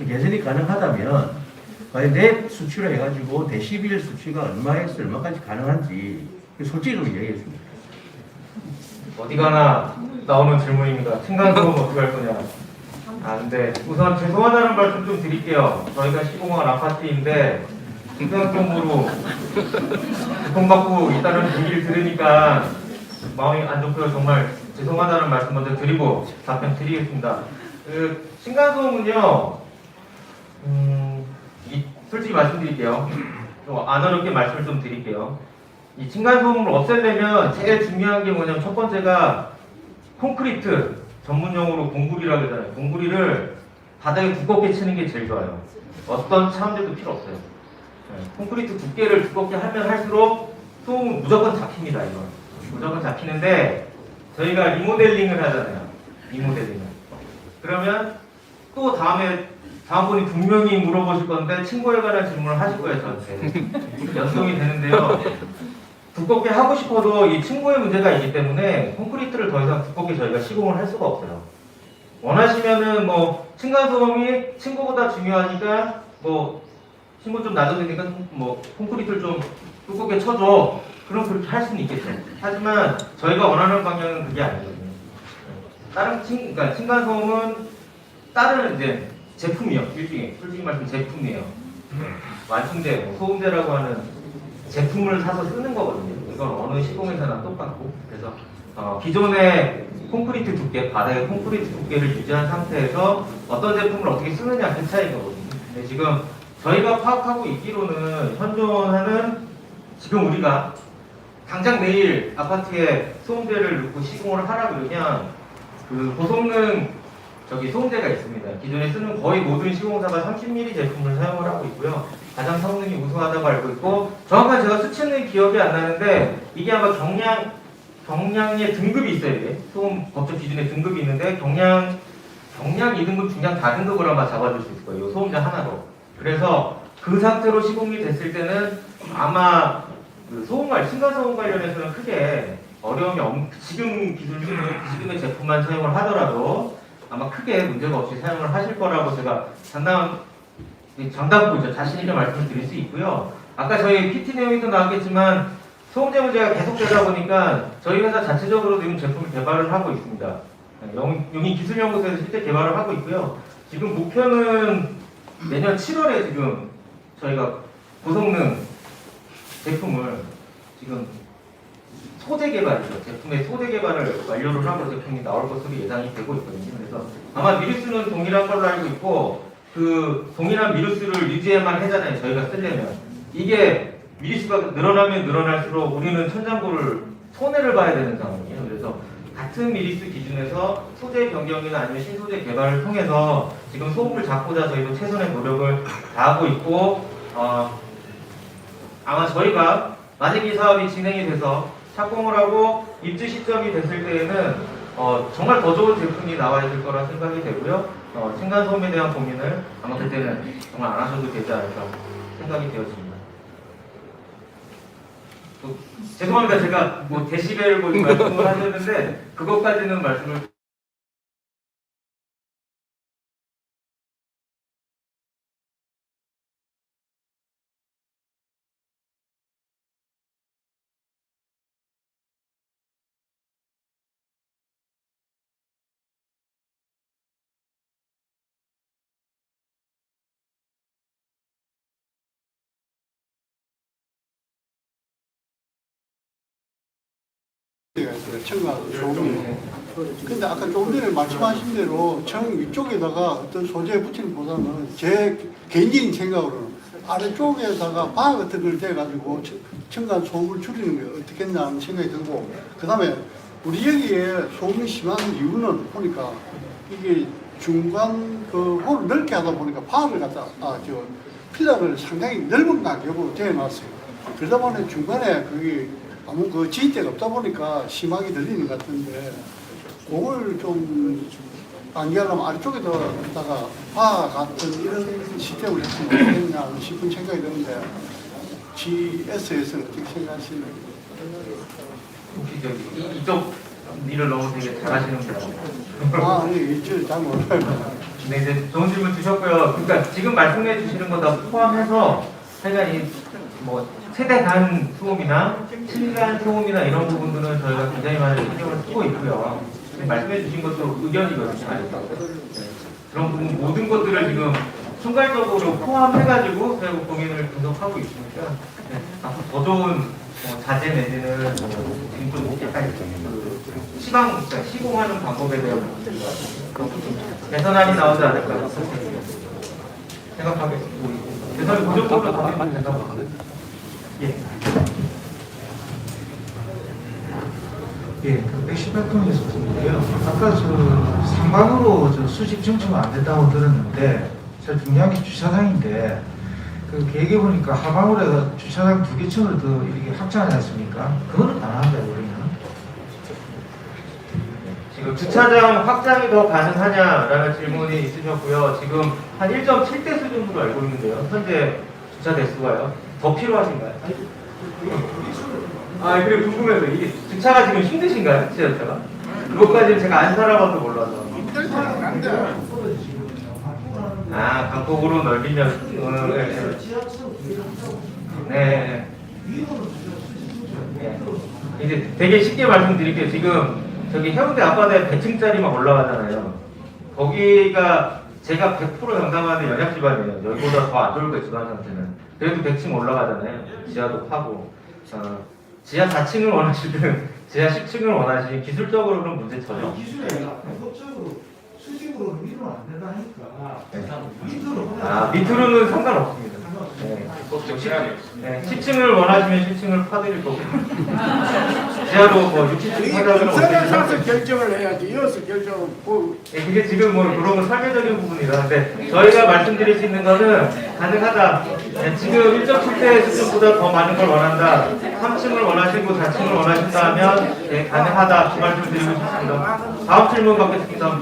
개선이 가능하다면 과연 랩 수치로 해가지고 데시벨 수치가 얼마에서 얼마까지 가능한지 솔직히 좀 이야기했습니다. 어디 가나 나오는 질문입니다. 층간소음 어떻게 할 거냐. 근데 우선 죄송하다는 말씀 좀 드릴게요. 저희가 시공한 아파트인데 층간소음으로 고통받고 있다는 얘기를 들으니까 마음이 안 좋고요. 정말 죄송하다는 말씀 먼저 드리고 답변 드리겠습니다. 그 층간소음은요, 솔직히 말씀드릴게요. 좀 안 어렵게 말씀을 좀 드릴게요. 이 층간소음을 없애려면 제일 중요한 게 뭐냐면 첫 번째가 콘크리트, 전문용어로 공구리라고 하잖아요. 공구리를 바닥에 두껍게 치는 게 제일 좋아요. 어떤 차원제도 필요 없어요. 콘크리트 두께를 두껍게 하면 할수록 소음은 무조건 잡힙니다. 이건 무조건 잡히는데 저희가 리모델링을 하잖아요. 리모델링을. 그러면 또 다음번에 분명히 물어보실 건데 층고에 관한 질문을 하실 거예요. 저한테. 연동이 되는데요. 두껍게 하고 싶어도 이 층고의 문제가 있기 때문에 콘크리트를 더 이상 두껍게 저희가 시공을 할 수가 없어요. 원하시면은 뭐 층간소음이 층고보다 중요하니까 뭐 층고 좀 낮아도 되니까 뭐 콘크리트를 좀 두껍게 쳐줘. 그럼 그렇게 할 수는 있겠죠. 하지만 저희가 원하는 방향은 그게 아니거든요. 다른 그러니까 층간소음은 다른 이제 제품이요. 일종의 솔직히 말씀 제품이에요. 완충제, 뭐 소음제라고 하는 제품을 사서 쓰는 거거든요. 이건 어느 시공회사나 똑같고. 그래서 기존의 콘크리트 두께, 바닥의 콘크리트 두께를 유지한 상태에서 어떤 제품을 어떻게 쓰느냐 그 차이인 거거든요. 근데 지금 저희가 파악하고 있기로는 현존하는 지금 우리가 당장 내일 아파트에 소음제를 넣고 시공을 하라 그러면 그 고성능 소음제가 있습니다. 기존에 쓰는 거의 모든 시공사가 30mm 제품을 사용을 하고 있고요. 가장 성능이 우수하다고 알고 있고 정확한 제가 수치는 기억이 안 나는데 이게 아마 경량의 등급이 있어요. 이게 소음 법적 기준의 등급이 있는데 경량 정량 2등급, 중량 4등급을 아마 잡아줄 수 있을 거예요. 소음장 하나로. 그래서 그 상태로 시공이 됐을 때는 아마 그 층간소음 관련해서는 크게 어려움이 지금 지금의 제품만 사용을 하더라도 아마 크게 문제가 없이 사용을 하실 거라고 제가 장담코 자신 있게 말씀을 드릴 수 있고요. 아까 저희 PT 내용에도 나왔겠지만 소음제 문제가 계속되다 보니까 저희 회사 자체적으로 지금 제품을 개발을 하고 있습니다. 용인 기술연구소에서 실제 개발을 하고 있고요. 지금 목표는 내년 7월에 지금 저희가 고성능 제품을 지금 소재 개발이죠. 제품의 소재 개발을 완료를 하고 제품이 나올 것으로 예상이 되고 있거든요. 그래서 아마 미루스는 동일한 걸로 알고 있고 그 동일한 미루스를 유지해만 하잖아요. 저희가 쓰려면 이게 미루스가 늘어나면 늘어날수록 우리는 천장고를 손해를 봐야 되는 상황이에요. 그래서 같은 미리스 기준에서 소재 변경이나 아니면 신소재 개발을 통해서 지금 소음을 잡고자 저희도 최선의 노력을 다하고 있고 아마 저희가 만약 이 사업이 진행이 돼서 착공을 하고 입주 시점이 됐을 때에는 정말 더 좋은 제품이 나와야 될 거라 생각이 되고요. 층간소음에 대한 고민을 아마 그때는 정말 안 하셔도 되지 않을까 생각이 되었습니다. 죄송합니다. 제가 뭐 데시벨 말씀을 하셨는데 그것까지는 말씀을 층간 소음이. 근데 아까 조금 전에 말씀하신 대로 층 위쪽에다가 어떤 소재 붙이는 보다는 제 개인적인 생각으로는 아래쪽에다가 바 같은 걸 대가지고 층간 소음을 줄이는 게 어떻겠나 하는 생각이 들고, 그 다음에 우리 여기에 소음이 심한 이유는 보니까 이게 중간 그 홀을 넓게 하다 보니까 바를 갖다 필러를 상당히 넓은 간격으로 대어놨어요. 그러다 보니 중간에 그게 아무 그 지지대가 없다 보니까 심하게 들리는 것 같은데, 그걸 좀 방지하려면 아래쪽에다가 바 같은 이런 시스템을 했으면 어떻겠냐 싶은 생각이 드는데, GS에서는 어떻게 생각하시나요? 혹시 이쪽 일을 너무 되게 잘하시는 분이라고. 아니, 이쪽 잘 몰라요. 네, 이제 좋은 질문 주셨고요. 그러니까 지금 말씀해 주시는 거 다 포함해서 하여간 뭐 세대 간 소음이나 층간 소음이나 이런 부분들은 저희가 굉장히 많은 신경을 쓰고 있고요. 말씀해 주신 것도 의견이거든요. 네. 그런 부분 모든 것들을 지금 총괄적으로 포함해가지고 저희가 고민을 계속하고 있으니까 네. 앞으로 더 좋은 자재 내지는 지금 좀 약간 시공하는 방법에 대한 개선안이 나오지 않을까 생각하겠습니다. 개선이 고정적으로 가면 된다고 생각합니다. 그 118통에서 듣는데요. 아까 상방으로 수직 정체가 안 된다고 들었는데, 제일 중요한 게 주차장인데, 그 계획에 보니까 하방으로 해서 주차장 2개 층을 더 이렇게 확장하지 않습니까? 그거는 가능한가요, 우리는? 지금 주차장 확장이 더 가능하냐라는 질문이 있으셨고요. 지금 한 1.7대수 정도로 알고 있는데요. 현재 주차 대수가요. 더 필요하신가요? 그래 궁금해서 이게 주차가 지금 힘드신가요? 주차가? 그것까지는 제가 안 살아봐서 몰라서. 각곡으로 넓이면 네. 이제 되게 쉽게 말씀드릴게요. 지금 저기 해운대 앞바다에 100층짜리만 올라가잖아요. 거기가 제가 100% 장담하는 연약 지반이에요. 여기보다 더 안 좋을 거예요, 지반 상태는. 그래도 100층 올라가잖아요. 지하도 파고. 지하 4층을 원하시든 지하 10층을 원하시든 기술적으로는 문제 전혀 없어요. 기술에 법적으로 수직으로 위로는 안 된다 하니까 네. 밑으로는 상관없습니다. 네. 10층을 원하시면 10층을 파드릴 거고 지하로 뭐 6, 7층 파드리면 서를 사서 결정을 해야지. 이어서 결정을 네, 그게 지금 뭐 그런 건 설계적인 부분이라. 근데 저희가 말씀드릴 수 있는 거는 가능하다. 네, 지금 1.7대 수준보다 더 많은 걸 원한다. 3층을 원하시고 4층을 원하신다 하면 네, 가능하다. 그 말씀 드리고 싶습니다. 다음 질문 받겠습니다.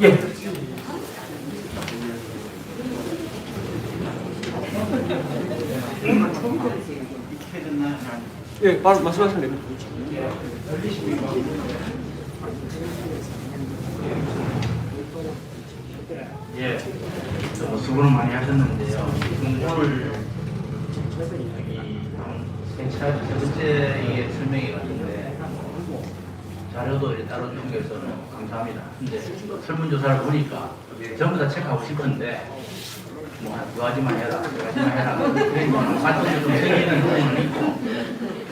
예. 예, 말씀하시면 됩니다. 예, 수고는 많이 하셨는데요. 지금 오늘 세 번째 이게 설명이 같은데 자료도 이제 따로 준비해서는 감사합니다. 근데 설문조사를 보니까 전부 다 체크하고 싶은데 뭐 두 가지만 해라, 두 가지만 해라. 그런 관점이 좀 생기는 부분은 있고,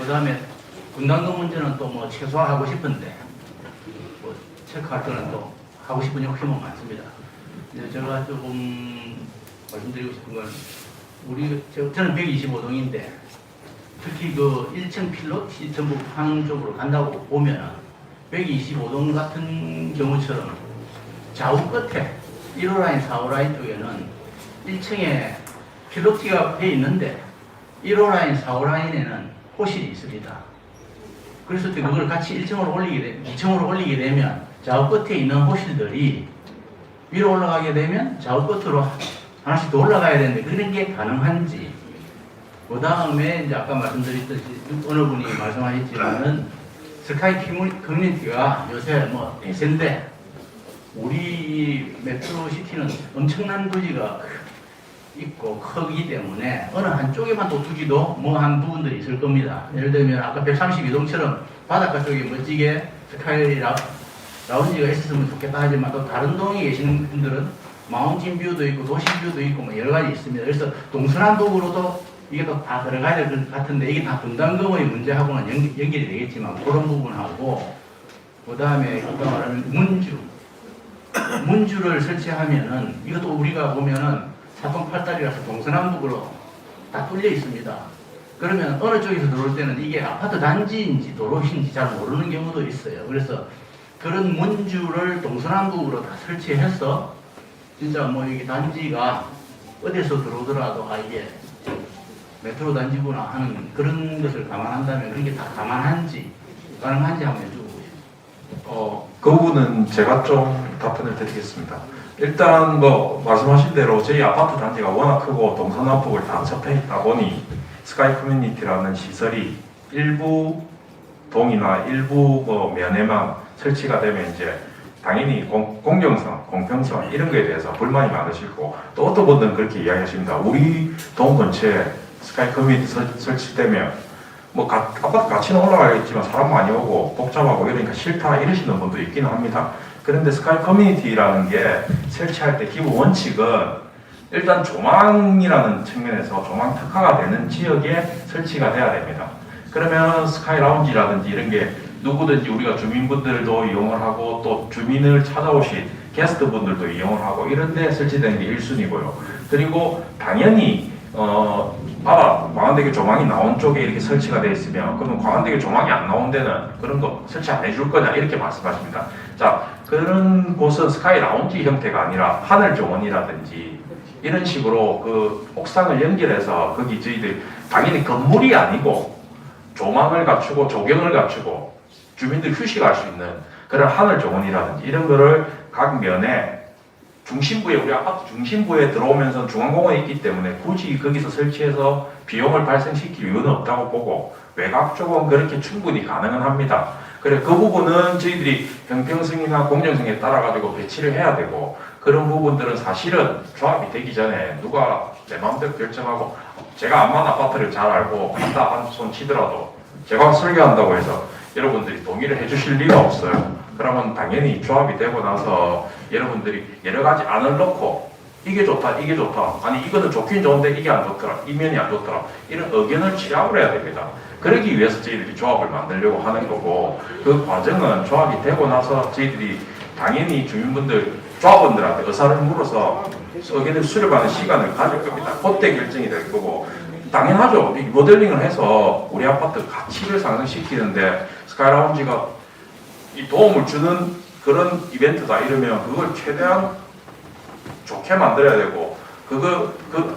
그 다음에 분담금 문제는 또 뭐 최소화하고 싶은데 뭐 체크할 때는 또 하고 싶은 욕심은 많습니다. 제가 조금 말씀드리고 싶은 건 저는 125동인데 특히 그 1층 필로티 전부 하는 쪽으로 간다고 보면 125동 같은 경우처럼 좌우 끝에 1호 라인, 4호 라인 쪽에는 1층에 필로티가 돼 있는데 1호 라인, 4호 라인에는 호실이 있습니다. 그래서 그걸 같이 1층으로 올리게 2층으로 올리게 되면 좌우 끝에 있는 호실들이 위로 올라가게 되면 좌우 끝으로 하나씩 더 올라가야 되는데 그런 게 가능한지, 그 다음에 이제 아까 말씀드렸듯이 어느 분이 말씀하셨지만은 스카이 커뮤니티가 요새 뭐 대세인데 우리 메트로시티는 엄청난 부지가 있고 크기 때문에 어느 한쪽에만 또 두기도 뭐 한 부분들이 있을 겁니다. 예를 들면 아까 132동처럼 바닷가 쪽에 멋지게 스카이 라운지가 있었으면 좋겠다 하지만 또 다른 동에 계시는 분들은 마운틴 뷰도 있고 도시 뷰도 있고 뭐 여러 가지 있습니다. 그래서 동서남북으로도 이게 또 다 들어가야 될 것 같은데 이게 다 분담금의 문제하고는 연결이 되겠지만 그런 부분하고, 그 다음에 아까 말하는 문주를 설치하면은 이것도 우리가 보면은 사통팔달이라서 동서남북으로 다 뚫려 있습니다. 그러면 어느 쪽에서 들어올 때는 이게 아파트 단지인지 도로인지 잘 모르는 경우도 있어요. 그래서 그런 문주를 동서남북으로 다 설치해서 진짜 뭐 이게 단지가 어디서 들어오더라도 이게 메트로 단지구나 하는 그런 것을 감안한다면 그런 게 다 가능한지 한번 여쭈고 싶습니다. 그 부분은 제가 좀 답변을 드리겠습니다. 일단 뭐 말씀하신 대로 저희 아파트 단지가 워낙 크고 동서남북을 다 접해 있다 보니 스카이 커뮤니티라는 시설이 일부 동이나 일부 뭐 면에만 설치가 되면 이제 당연히 공정성, 공평성 이런 거에 대해서 불만이 많으시고, 또 어떤 분들은 그렇게 이야기하십니다. 우리 동 근처에 스카이 커뮤니티 설치되면 뭐 아파트 가치는 올라가겠지만 사람 많이 오고 복잡하고 이러니까 싫다 이러시는 분도 있기는 합니다. 그런데 스카이 커뮤니티라는 게 설치할 때 기본 원칙은 일단 조망이라는 측면에서 조망 특화가 되는 지역에 설치가 돼야 됩니다. 그러면 스카이 라운지라든지 이런 게 누구든지 우리가 주민분들도 이용을 하고 또 주민을 찾아오신 게스트분들도 이용을 하고 이런 데 설치되는 게 1순위고요. 그리고 당연히 바다 광안대교 조망이 나온 쪽에 이렇게 설치가 되어 있으면 그러면 광안대교 조망이 안 나온 데는 그런 거 설치 안 해줄 거냐 이렇게 말씀하십니다. 자, 그런 곳은 스카이 라운지 형태가 아니라 하늘 정원이라든지 이런 식으로 그 옥상을 연결해서 거기 저희들 당연히 건물이 아니고 조망을 갖추고 조경을 갖추고 주민들 휴식할 수 있는 그런 하늘 정원이라든지 이런 거를 각 면에 중심부에 우리 아파트 중심부에 들어오면서 중앙공원이 있기 때문에 굳이 거기서 설치해서 비용을 발생시킬 이유는 없다고 보고 외곽 쪽은 그렇게 충분히 가능은 합니다. 그래 그 부분은 저희들이 형평성이나 공정성에 따라 가지고 배치를 해야 되고 그런 부분들은 사실은 조합이 되기 전에 누가 내 마음대로 결정하고 제가 암만 아파트를 잘 알고 한다 한 손 치더라도 제가 설계한다고 해서 여러분들이 동의를 해주실 리가 없어요. 그러면 당연히 조합이 되고 나서 여러분들이 여러 가지 안을 넣고 이게 좋다, 이게 좋다. 아니 이거는 좋긴 좋은데 이게 안 좋더라. 이 면이 안 좋더라. 이런 의견을 취합을 해야 됩니다. 그러기 위해서 저희들이 조합을 만들려고 하는 거고 그 과정은 조합이 되고 나서 저희들이 당연히 주민분들, 조합원들한테 의사를 물어서 의견을 수렴하는 시간을 가질 겁니다. 그때 결정이 될 거고 당연하죠. 리모델링을 해서 우리 아파트 가치를 상승시키는데 스카이라운지가 이 도움을 주는 그런 이벤트다 이러면 그걸 최대한 좋게 만들어야 되고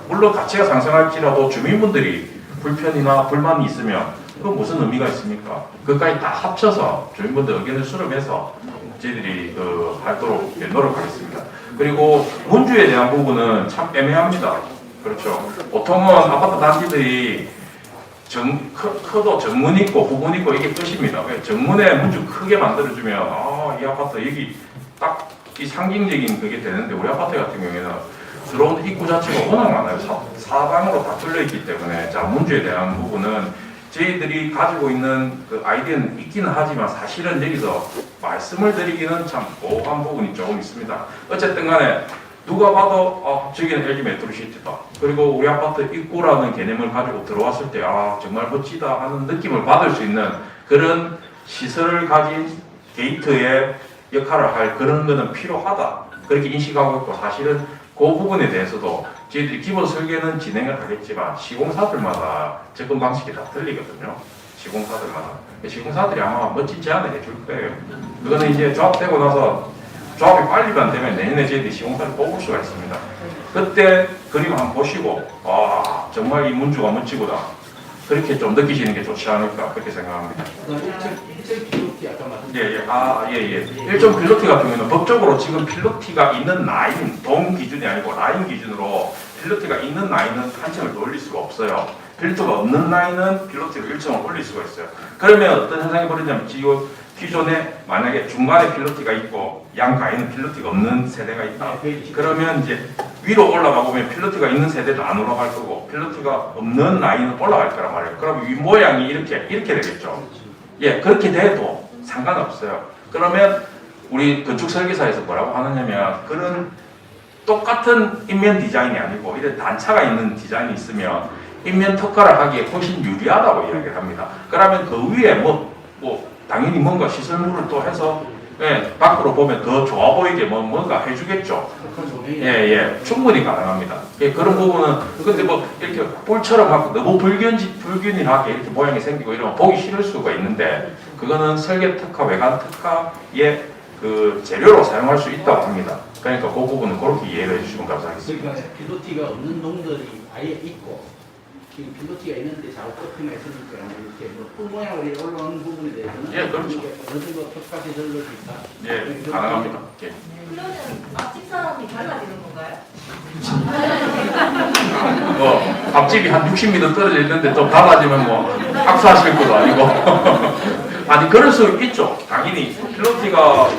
물론 가치가 상승할지라도 주민분들이 불편이나 불만이 있으면 그건 무슨 의미가 있습니까? 그것까지 다 합쳐서 주민분들 의견을 수렴해서 저희들이 하도록 노력하겠습니다. 그리고 문주에 대한 부분은 참 애매합니다. 그렇죠. 보통은 아파트 단지들이 커도 정문 있고 후문 있고 이게 끝입니다. 정문에 문주 크게 만들어주면 이 아파트 여기 딱 이 상징적인 그게 되는데 우리 아파트 같은 경우에는 들어오는 입구 자체가 워낙 많아요. 사방으로 다 뚫려 있기 때문에 자 문주에 대한 부분은 저희들이 가지고 있는 그 아이디어는 있기는 하지만 사실은 여기서 말씀을 드리기는 참 모호한 부분이 조금 있습니다. 어쨌든 간에 누가 봐도 저기는 LG 메트로시티다. 그리고 우리 아파트 입구라는 개념을 가지고 들어왔을 때 정말 멋지다 하는 느낌을 받을 수 있는 그런 시설을 가진 게이트의 역할을 할 그런 거는 필요하다. 그렇게 인식하고 있고 사실은 그 부분에 대해서도 저희들이 기본 설계는 진행을 하겠지만 시공사들마다 접근 방식이 다 틀리거든요. 시공사들이 아마 멋진 제안을 해줄 거예요. 그거는 이제 조합되고 나서 조합이 빨리만 되면 내년에 저희들이 시공사를 뽑을 수가 있습니다. 그때 그림 한번 보시고 정말 이 문주가 멋지구나. 그렇게 좀 느끼시는 게 좋지 않을까 그렇게 생각합니다. 일정 필로티 아까 말씀. 예. 일정 필로티 같은 경우는 법적으로 지금 필로티가 있는 라인, 동 기준이 아니고 라인 기준으로 필로티가 있는 라인은 한 층을 더 올릴 수가 없어요. 필로티가 없는 라인은 필로티를 1층을 올릴 수가 있어요. 그러면 어떤 현상이 벌어지냐면 기존에 만약에 중간에 필로티가 있고 양가에는 필로티가 없는 세대가 있다. 그러면 이제 위로 올라가 보면 필로티가 있는 세대도 안 올라갈 거고 필로티가 없는 라인은 올라갈 거란 말이에요. 그럼 위 모양이 이렇게 되겠죠. 예, 그렇게 돼도 상관없어요. 그러면 우리 건축 설계사에서 뭐라고 하느냐면 그런 똑같은 인면 디자인이 아니고 이런 단차가 있는 디자인이 있으면 인면 특화를 하기에 훨씬 유리하다고 이야기를 합니다. 그러면 그 위에 뭐 당연히 뭔가 시설물을 또 해서 밖으로 보면 더 좋아 보이게 뭔가 해주겠죠. 예, 충분히 가능합니다. 예, 그런 부분은 근데 뭐 이렇게 뿔처럼 하고 너무 불균일하게 이렇게 모양이 생기고 이러면 보기 싫을 수가 있는데 그거는 설계 특화, 외관 특화의 그 재료로 사용할 수 있다고 합니다. 그러니까 그 부분은 그렇게 이해를 해주시면 감사하겠습니다. 그러니까 필로티가 없는 동들이 아예 있고 필로티가 있는데 작업거트가 있으니까 이렇게 뿔 모양으로 올라오는 부분에 대해서는 예, 그렇죠. 어느 정도 특화 시설로 있다. 예, 가능합니다. 예. 그러면 앞집 사람이 달라지는 건가요? 앞집이 한 60m 떨어져 있는데 좀 달라지면 악수하실 것도 아니고 아니 그럴 수 있죠. 당연히 필로티가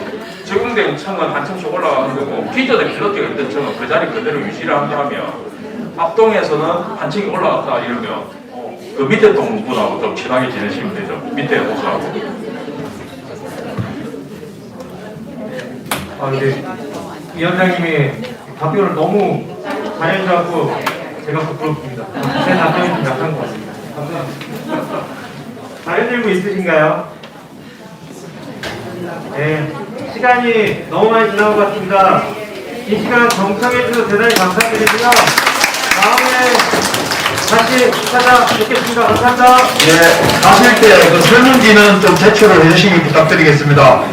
적용된 층은 한 층씩 올라가는 거고 기존에 필로티가 있던 층은 그 자리 그대로 유지를 한다면 앞동에서는 한 층이 올라갔다 이러면 그 밑에 동분하고 좀 친하게 지내시면 되죠. 밑에 호수하고. 근데 위원장님이 답변을 너무 잘해주셔서 제가 부끄럽습니다. 제 답변이 좀 약한 것 같습니다. 감사합니다. 다른 질문 있으신가요? 네, 시간이 너무 많이 지난 것 같습니다. 이 시간 경청해 주셔서 대단히 감사드리고요. 다음에 다시 찾아뵙겠습니다. 감사합니다. 예, 가실 때 그 설문지는 좀 제출을 해주시기 부탁드리겠습니다.